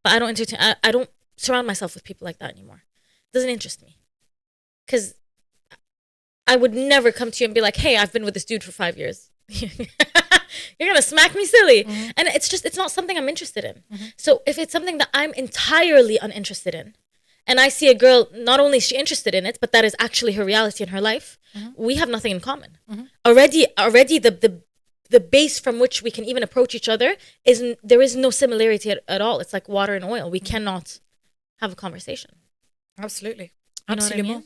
but I don't entertain. I don't surround myself with people like that anymore. It doesn't interest me. Because I would never come to you and be like, hey, I've been with this dude for 5 years. You're going to smack me silly. And it's not something I'm interested in. So if it's something that I'm entirely uninterested in, and I see a girl, not only is she interested in it, but that is actually her reality in her life, we have nothing in common. Already the base from which we can even approach each other, there is no similarity at all. It's like water and oil. We cannot have a conversation. Absolutely. You know what I mean?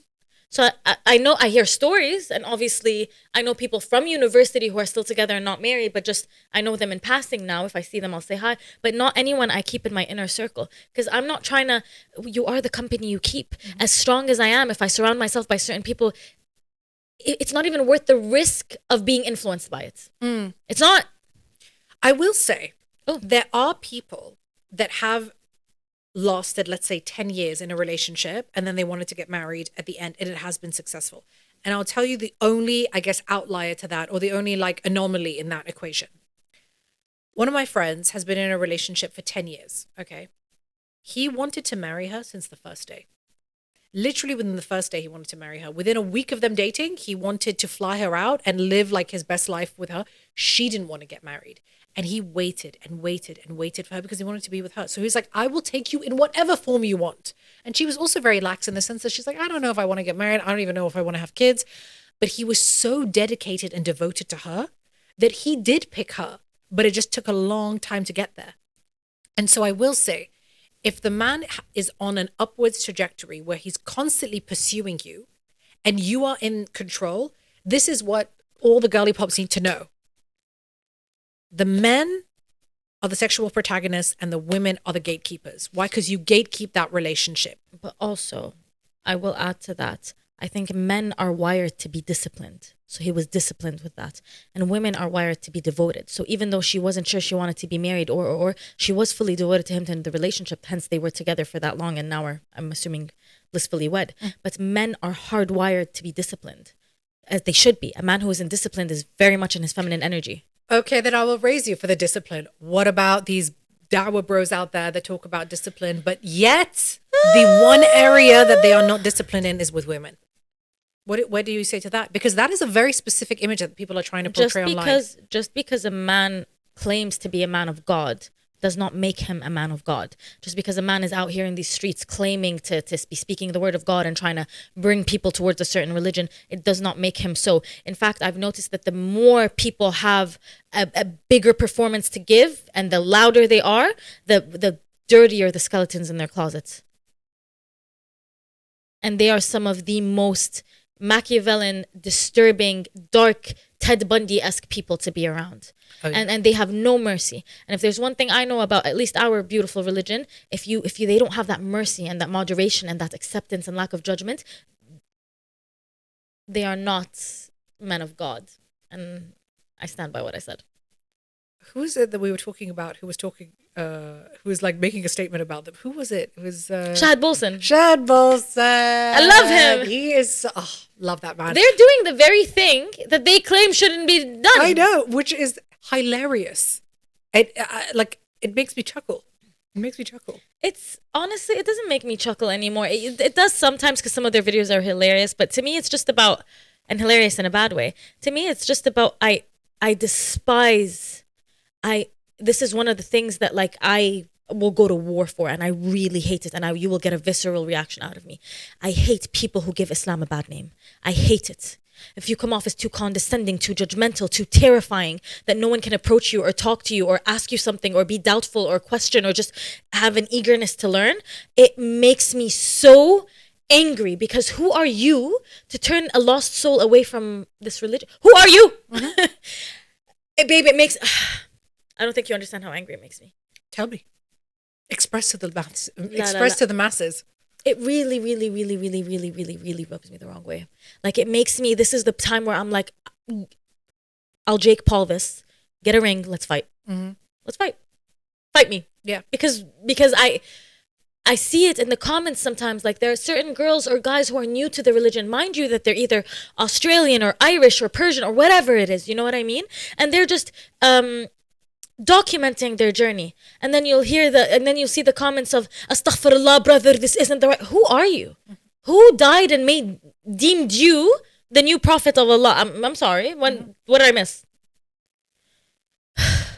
So I know, I hear stories, and obviously I know people from university who are still together and not married, but just I know them in passing now. If I see them, I'll say hi, but not anyone I keep in my inner circle, because I'm not trying to, you are the company you keep. As strong as I am, if I surround myself by certain people, it's not even worth the risk of being influenced by it. It's not. I will say, there are people that have lasted, let's say, 10 years in a relationship, and then they wanted to get married at the end, and it has been successful. And I'll tell you the only, I guess, outlier to that, or the only like anomaly in that equation. One of my friends has been in a relationship for 10 years. Okay. He wanted to marry her since the first day. Literally within the first day, he wanted to marry her. Within a week of them dating, he wanted to fly her out and live like his best life with her. She didn't want to get married. And he waited and waited and waited for her because he wanted to be with her. So he's like, I will take you in whatever form you want. And she was also very lax in the sense that she's like, I don't know if I want to get married. I don't even know if I want to have kids. But he was so dedicated and devoted to her that he did pick her. But it just took a long time to get there. And so I will say, if the man is on an upwards trajectory where he's constantly pursuing you and you are in control, this is what all the girly pops need to know. The men are the sexual protagonists and the women are the gatekeepers. Why? Because you gatekeep that relationship. But also, I will add to that, I think men are wired to be disciplined. So he was disciplined with that. And women are wired to be devoted. So even though she wasn't sure she wanted to be married or she was fully devoted to him in the relationship, hence they were together for that long and now are, I'm assuming, blissfully wed. But men are hardwired to be disciplined, as they should be. A man who is indisciplined is very much in his feminine energy. Okay, then I will raise you for the discipline. What about these dawah bros out there that talk about discipline, but yet the one area that they are not disciplined in is with women? What do you say to that? Because that is a very specific image that people are trying to portray online. Just because a man claims to be a man of God does not make him a man of God. Just because a man is out here in these streets claiming to be speaking the word of God and trying to bring people towards a certain religion, it does not make him so. In fact, I've noticed that the more people have a bigger performance to give and the louder they are, the dirtier the skeletons in their closets. And they are some of the most Machiavellian, disturbing, dark, Ted Bundy-esque people to be around. Oh, yeah. And they have no mercy. And if there's one thing I know about at least our beautiful religion, if they don't have that mercy and that moderation and that acceptance and lack of judgment, they are not men of God. And I stand by what I said. Who is it that we were talking about who was like making a statement about them? Who was it? It was Shahid Bolson. Shahid Bolson. I love him. He is, love that man. They're doing the very thing that they claim shouldn't be done. I know, which is hilarious. It makes me chuckle. It makes me chuckle. It's honestly, it doesn't make me chuckle anymore. It does sometimes because some of their videos are hilarious, but to me, it's just about, and hilarious in a bad way. To me, it's just about, I despise, this is one of the things that like I will go to war for, and I really hate it, and you will get a visceral reaction out of me. I hate people who give Islam a bad name. I hate it. If you come off as too condescending, too judgmental, too terrifying, that no one can approach you or talk to you or ask you something or be doubtful or question or just have an eagerness to learn, it makes me so angry, because who are you to turn a lost soul away from this religion? Who are you? Mm-hmm. Babe, it makes... I don't think you understand how angry it makes me. Tell me. Express to the masses. It really, really, really, really, really, really, really rubs me the wrong way. Like, it makes me, this is the time where I'm like, I'll Jake Paul this, get a ring, let's fight. Mm-hmm. Let's fight. Fight me. Yeah. Because I see it in the comments sometimes, like there are certain girls or guys who are new to the religion. Mind you that they're either Australian or Irish or Persian or whatever it is, you know what I mean? And they're just documenting their journey, and then you'll see the comments of astaghfirullah, brother, this isn't the right. Who are you? Who died and deemed you the new prophet of Allah? I'm sorry, what did I miss?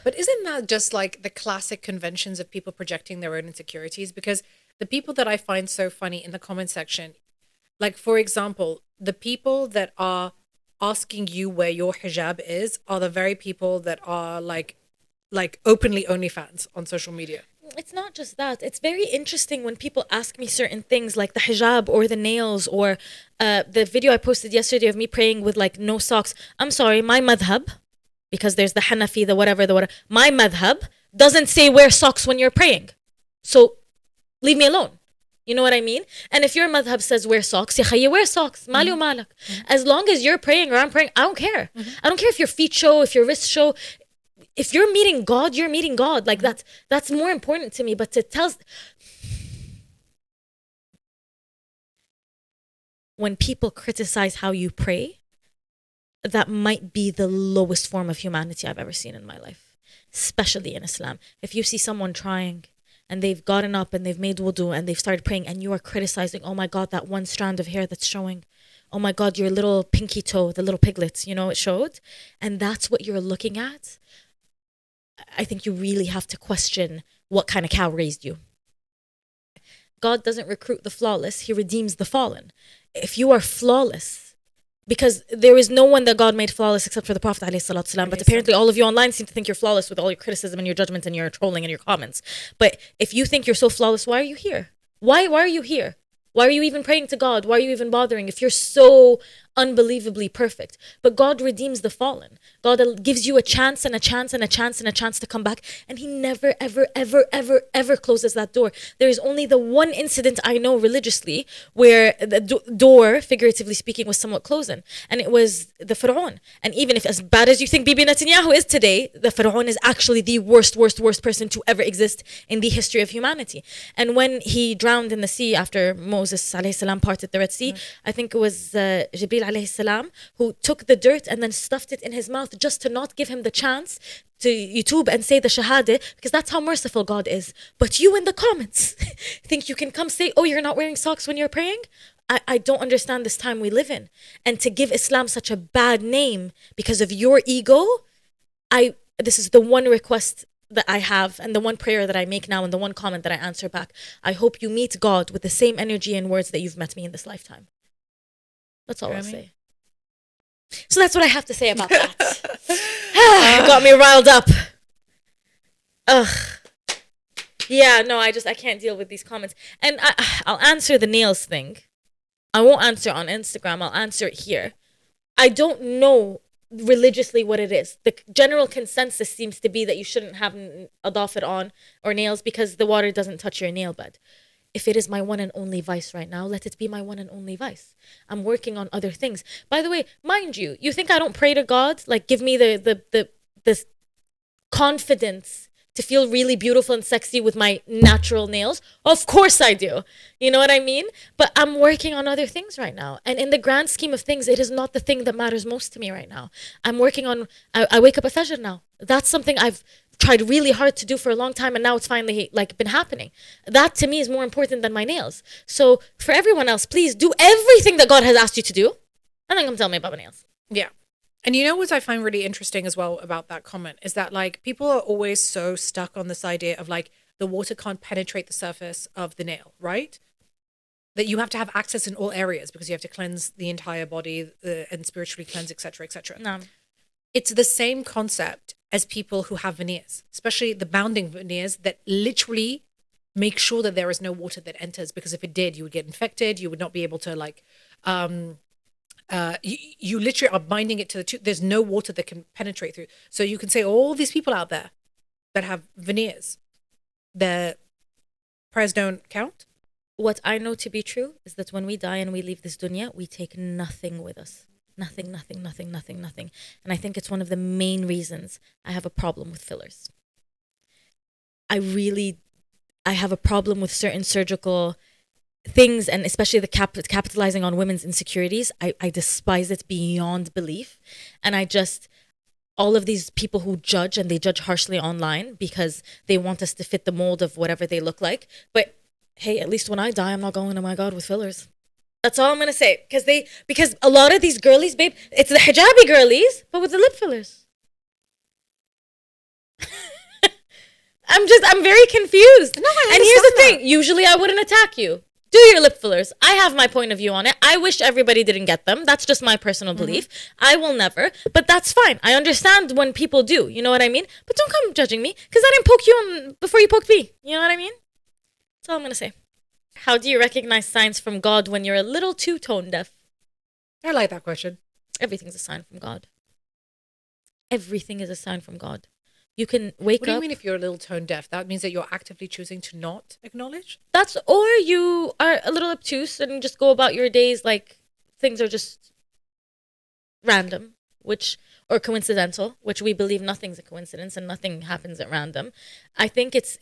But isn't that just like the classic conventions of people projecting their own insecurities? Because the people that I find so funny in the comment section, like for example, the people that are asking you where your hijab is are the very people that are like openly OnlyFans on social media. It's not just that. It's very interesting when people ask me certain things like the hijab or the nails or the video I posted yesterday of me praying with like no socks. I'm sorry, my madhab, because there's the Hanafi, the whatever, my madhab doesn't say wear socks when you're praying. So leave me alone. You know what I mean? And if your madhab says wear socks, ya wear socks. Mali wa malak. As long as you're praying or I'm praying, I don't care. I don't care if your feet show, if your wrists show. If you're meeting God, you're meeting God. Like that's more important to me. But to tell, when people criticize how you pray, that might be the lowest form of humanity I've ever seen in my life, especially in Islam. If you see someone trying and they've gotten up and they've made wudu and they've started praying and you are criticizing, oh my God, that one strand of hair that's showing. Oh my God, your little pinky toe, the little piglets, it showed. And that's what you're looking at. I think you really have to question what kind of cow raised you. God doesn't recruit the flawless, he redeems the fallen. If you are flawless, because there is no one that God made flawless except for the Prophet ﷺ, but apparently all of you online seem to think you're flawless with all your criticism and your judgment and your trolling and your comments. But if you think you're so flawless, why are you here? Why are you here? Why are you even praying to God? Why are you even bothering if you're so unbelievably perfect? But God redeems the fallen. God gives you a chance and a chance and a chance and a chance to come back. And he never, ever, ever, ever, ever closes that door. There is only the one incident I know religiously where the door, figuratively speaking, was somewhat closing. And it was the Pharaoh. And even if as bad as you think Bibi Netanyahu is today, the Pharaoh is actually the worst person to ever exist in the history of humanity. And when he drowned in the sea after Moses alayhi salam parted the Red Sea, I think it was Jibril alayhi salam who took the dirt and then stuffed it in his mouth just to not give him the chance to YouTube and say the shahada, because that's how merciful God is. But you in the comments think you can come say, oh, you're not wearing socks when you're praying? I don't understand this time we live in. And to give Islam such a bad name because of your ego, this is the one request that I have and the one prayer that I make now and the one comment that I answer back. I hope you meet God with the same energy and words that you've met me in this lifetime. That's all I'll say. So that's what I have to say about that. It got me riled up. Ugh. Yeah, no, I can't deal with these comments. And I'll answer the nails thing. I won't answer on Instagram. I'll answer it here. I don't know religiously what it is. The general consensus seems to be that you shouldn't have a doffet on or nails because the water doesn't touch your nail bed. If it is my one and only vice right now, let it be my one and only vice. I'm working on other things. By the way, mind you, you think I don't pray to God? Like, give me the confidence to feel really beautiful and sexy with my natural nails? Of course I do. You know what I mean? But I'm working on other things right now. And in the grand scheme of things, it is not the thing that matters most to me right now. I'm working on, I wake up at Fajr now. That's something I've tried really hard to do for a long time, and now it's finally like been happening. That to me is more important than my nails. So for everyone else, please do everything that God has asked you to do, and then come tell me about my nails. Yeah. And you know what I find really interesting as well about that comment is that like people are always so stuck on this idea of like the water can't penetrate the surface of the nail, right? That you have to have access in all areas because you have to cleanse the entire body and spiritually cleanse, etc., etc. No. It's the same concept as people who have veneers, especially the bounding veneers that literally make sure that there is no water that enters, because if it did, you would get infected. You would not be able to like, you literally are binding it to the tooth. There's no water that can penetrate through. So you can say all these people out there that have veneers, their prayers don't count. What I know to be true is that when we die and we leave this dunya, we take nothing with us. Nothing, nothing, nothing, nothing, nothing. And I think it's one of the main reasons I have a problem with fillers. I have a problem with certain surgical things, and especially the capitalizing on women's insecurities. I despise it beyond belief. And all of these people who judge, and they judge harshly online because they want us to fit the mold of whatever they look like. But hey, at least when I die, I'm not going to my God with fillers. That's all I'm going to say. Because a lot of these girlies, babe, it's the hijabi girlies, but with the lip fillers. I'm very confused. No, and here's the thing. Usually I wouldn't attack you. Do your lip fillers. I have my point of view on it. I wish everybody didn't get them. That's just my personal belief. I will never, but that's fine. I understand when people do. You know what I mean? But don't come judging me because I didn't poke you before you poked me. You know what I mean? That's all I'm going to say. How do you recognize signs from God when you're a little too tone deaf? I like that question. Everything's a sign from God. Everything is a sign from God. You can wake up. What do you mean if you're a little tone deaf? That means that you're actively choosing to not acknowledge? Or you are a little obtuse and just go about your days like things are just random, or coincidental, which we believe nothing's a coincidence and nothing happens at random. I think it's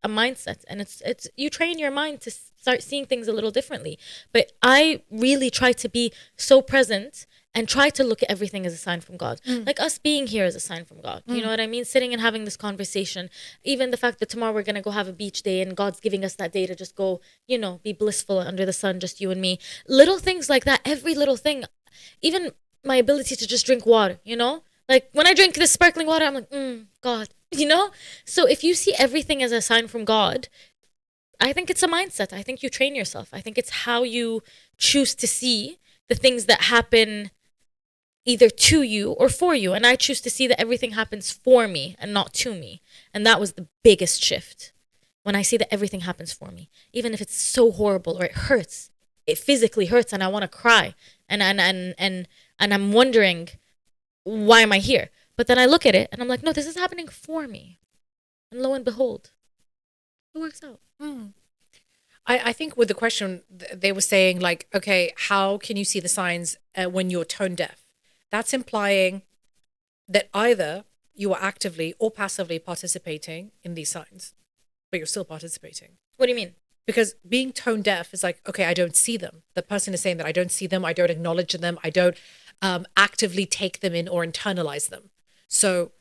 a mindset, and it's you train your mind to start seeing things a little differently. But I really try to be so present and try to look at everything as a sign from God. Like us being here is a sign from God. You know what I mean? Sitting and having this conversation. Even the fact that tomorrow we're going to go have a beach day and God's giving us that day to just go, be blissful under the sun, just you and me. Little things like that, every little thing. Even my ability to just drink water, Like when I drink this sparkling water, I'm like, God, So if you see everything as a sign from God, I think it's a mindset. I think you train yourself. I think it's how you choose to see the things that happen either to you or for you. And I choose to see that everything happens for me and not to me. And that was the biggest shift. When I see that everything happens for me, even if it's so horrible or it hurts, it physically hurts and I want to cry. And I'm wondering, why am I here? But then I look at it and I'm like, no, this is happening for me. And lo and behold, it works out. I think with the question, they were saying like, okay, how can you see the signs when you're tone deaf? That's implying that either you are actively or passively participating in these signs, but you're still participating. What do you mean? Because being tone deaf is like, okay, I don't see them. The person is saying that I don't see them, I don't acknowledge them, I don't actively take them in or internalize them. So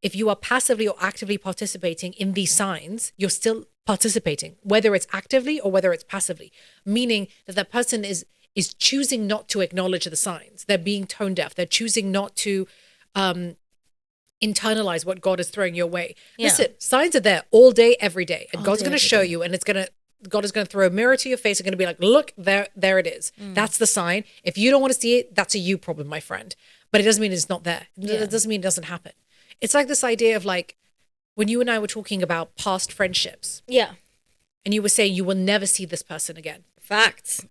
if you are passively or actively participating in these signs, you're still participating, whether it's actively or whether it's passively, meaning that that person is choosing not to acknowledge the signs. They're being tone deaf. They're choosing not to internalize what God is throwing your way. Yeah. Listen, signs are there all day, every day. And God's going to show you, and God is going to throw a mirror to your face and going to be like, look, there it is. That's the sign. If you don't want to see it, that's a you problem, my friend. But it doesn't mean it's not there. It doesn't mean it doesn't happen. It's like this idea of like, when you and I were talking about past friendships. Yeah. And you were saying you will never see this person again. Facts.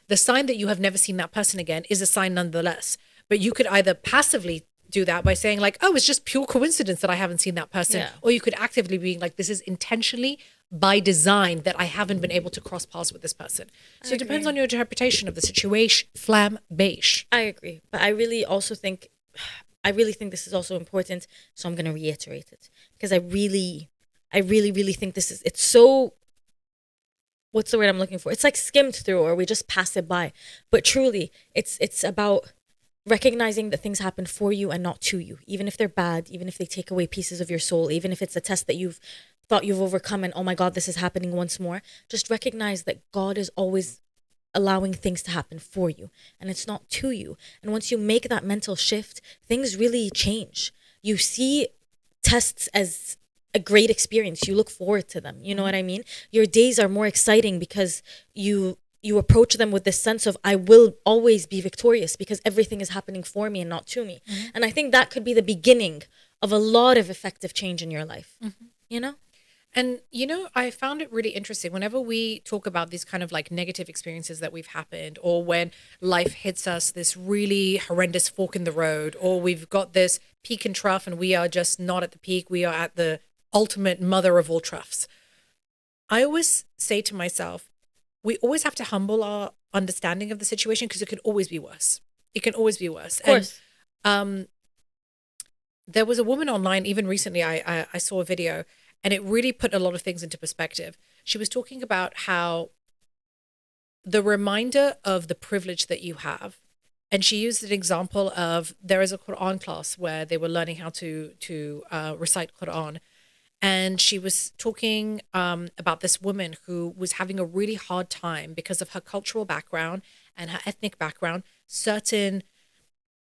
the sign that you have never seen that person again is a sign nonetheless. But you could either passively do that by saying like, oh, it's just pure coincidence that I haven't seen that person. Yeah. Or you could actively be like, this is intentionally by design that I haven't been able to cross paths with this person. So it depends on your interpretation of the situation. Flambeige. I agree. But I really think this is also important. So I'm going to reiterate it because I really think it's so, what's the word I'm looking for? It's like skimmed through or we just pass it by. But truly, it's about recognizing that things happen for you and not to you, even if they're bad, even if they take away pieces of your soul, even if it's a test that you've thought you've overcome and oh my God, this is happening once more. Just recognize that God is always allowing things to happen for you and it's not to you. And once you make that mental shift, things really change. You see tests as a great experience. You look forward to them. You know what I mean? Your days are more exciting because you approach them with this sense of I will always be victorious because everything is happening for me and not to me. And I think that could be the beginning of a lot of effective change in your life. You know? And, I found it really interesting whenever we talk about these kind of like negative experiences that we've happened, or when life hits us this really horrendous fork in the road, or we've got this peak and trough and we are just not at the peak, we are at the ultimate mother of all troughs. I always say to myself, we always have to humble our understanding of the situation because it could always be worse. It can always be worse. Of course. And there was a woman online, even recently, I saw a video, and it really put a lot of things into perspective. She was talking about how the reminder of the privilege that you have, and she used an example of there is a Quran class where they were learning how to recite Quran. And she was talking about this woman who was having a really hard time because of her cultural background and her ethnic background, certain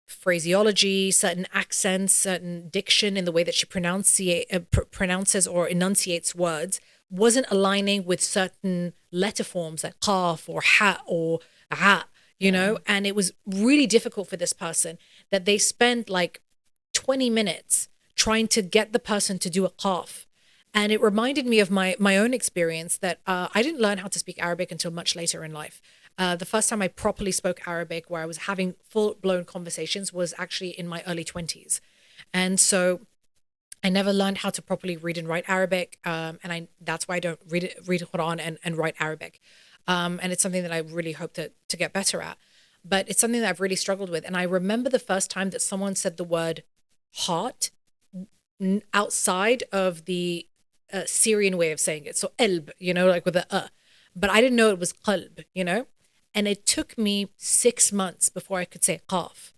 phraseology, certain accents, certain diction in the way that she pronounces or enunciates words wasn't aligning with certain letter forms like qaf or ha or ha, and it was really difficult for this person that they spent like 20 minutes trying to get the person to do a qaf. And it reminded me of my own experience that I didn't learn how to speak Arabic until much later in life. The first time I properly spoke Arabic, where I was having full-blown conversations, was actually in my early 20s. And so I never learned how to properly read and write Arabic. And that's why I don't read Quran and write Arabic. And it's something that I really hope to get better at. But it's something that I've really struggled with. And I remember the first time that someone said the word heart outside of the Syrian way of saying it. So elb, like with a but I didn't know it was qalb, and it took me 6 months before I could say qaf.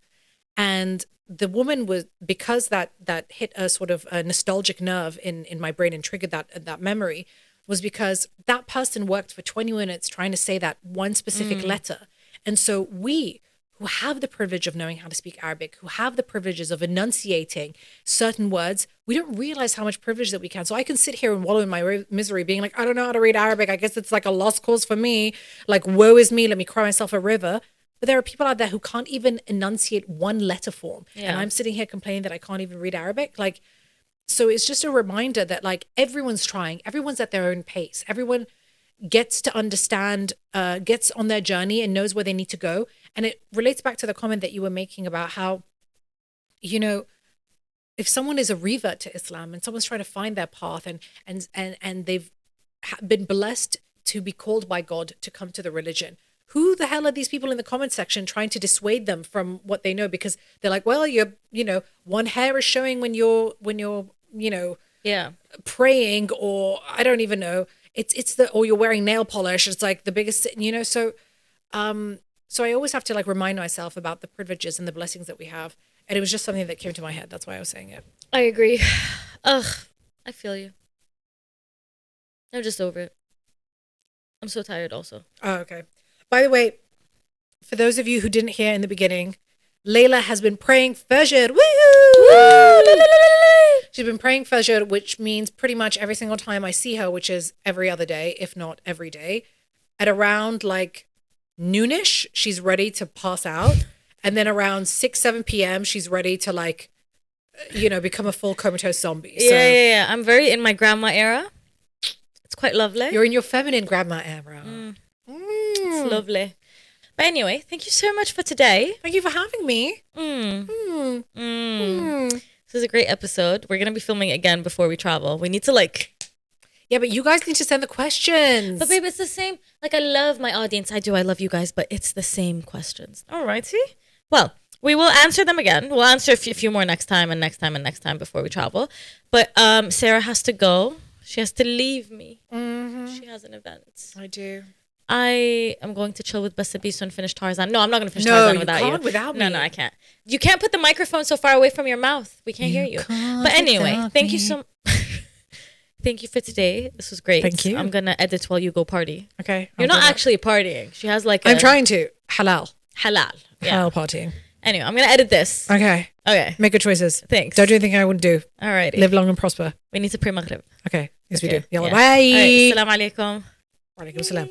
And the woman was, because that hit a sort of a nostalgic nerve in my brain and triggered that memory, was because that person worked for 20 minutes trying to say that one specific letter. And so we who have the privilege of knowing how to speak Arabic, who have the privileges of enunciating certain words, we don't realize how much privilege that we can. So I can sit here and wallow in my misery being like, I don't know how to read Arabic. I guess it's like a lost cause for me. Like, woe is me. Let me cry myself a river. But there are people out there who can't even enunciate one letter form. Yeah. And I'm sitting here complaining that I can't even read Arabic. Like, so it's just a reminder that like everyone's trying, everyone's at their own pace. Everyone gets to understand, gets on their journey and knows where they need to go. And it relates back to the comment that you were making about how, if someone is a revert to Islam and someone's trying to find their path and they've been blessed to be called by God to come to the religion, who the hell are these people in the comment section trying to dissuade them from what they know? Because they're like, well, one hair is showing when you're praying, or I don't even know. Or you're wearing nail polish. It's like the biggest, so I always have to like remind myself about the privileges and the blessings that we have. And it was just something that came to my head. That's why I was saying it. I agree. Ugh, I feel you. I'm just over it. I'm so tired also. Oh, okay. By the way, for those of you who didn't hear in the beginning, Layla has been praying Fajr. Woo! She's been praying Fajr, which means pretty much every single time I see her, which is every other day, if not every day, at around like noonish, she's ready to pass out. And then around 6, 7 p.m., she's ready to like, become a full comatose zombie. So yeah. I'm very in my grandma era. It's quite lovely. You're in your feminine grandma era. It's lovely. But anyway, thank you so much for today. Thank you for having me. This is a great episode. We're going to be filming it again before we travel. We need to Yeah, but you guys need to send the questions. But babe, it's the same. Like, I love my audience. I do. I love you guys, but it's the same questions. Alrighty. Well, we will answer them again. We'll answer a few more next time and next time and next time before we travel. But Sarah has to go. She has to leave me. She has an event. I do. I am going to chill with Besabiso and finish Tarzan. No, I'm not going to finish Tarzan without you. No, you can't without me. No, I can't. You can't put the microphone so far away from your mouth. We can't hear you. But anyway, thank you so Thank you for today. This was great. Thank you. I'm going to edit while you go party. Okay. You're not actually partying. She has like I'm trying to. Halal. Halal. Yeah. Halal partying. Anyway, I'm going to edit this. Okay. Make good choices. Thanks. Don't do anything I wouldn't do. Alrighty. Live long and prosper. We need to pray Maghrib. Okay. Yes, we do. Yeah. Yalla, bye. Assalamu alaikum. Wa alaikum salam.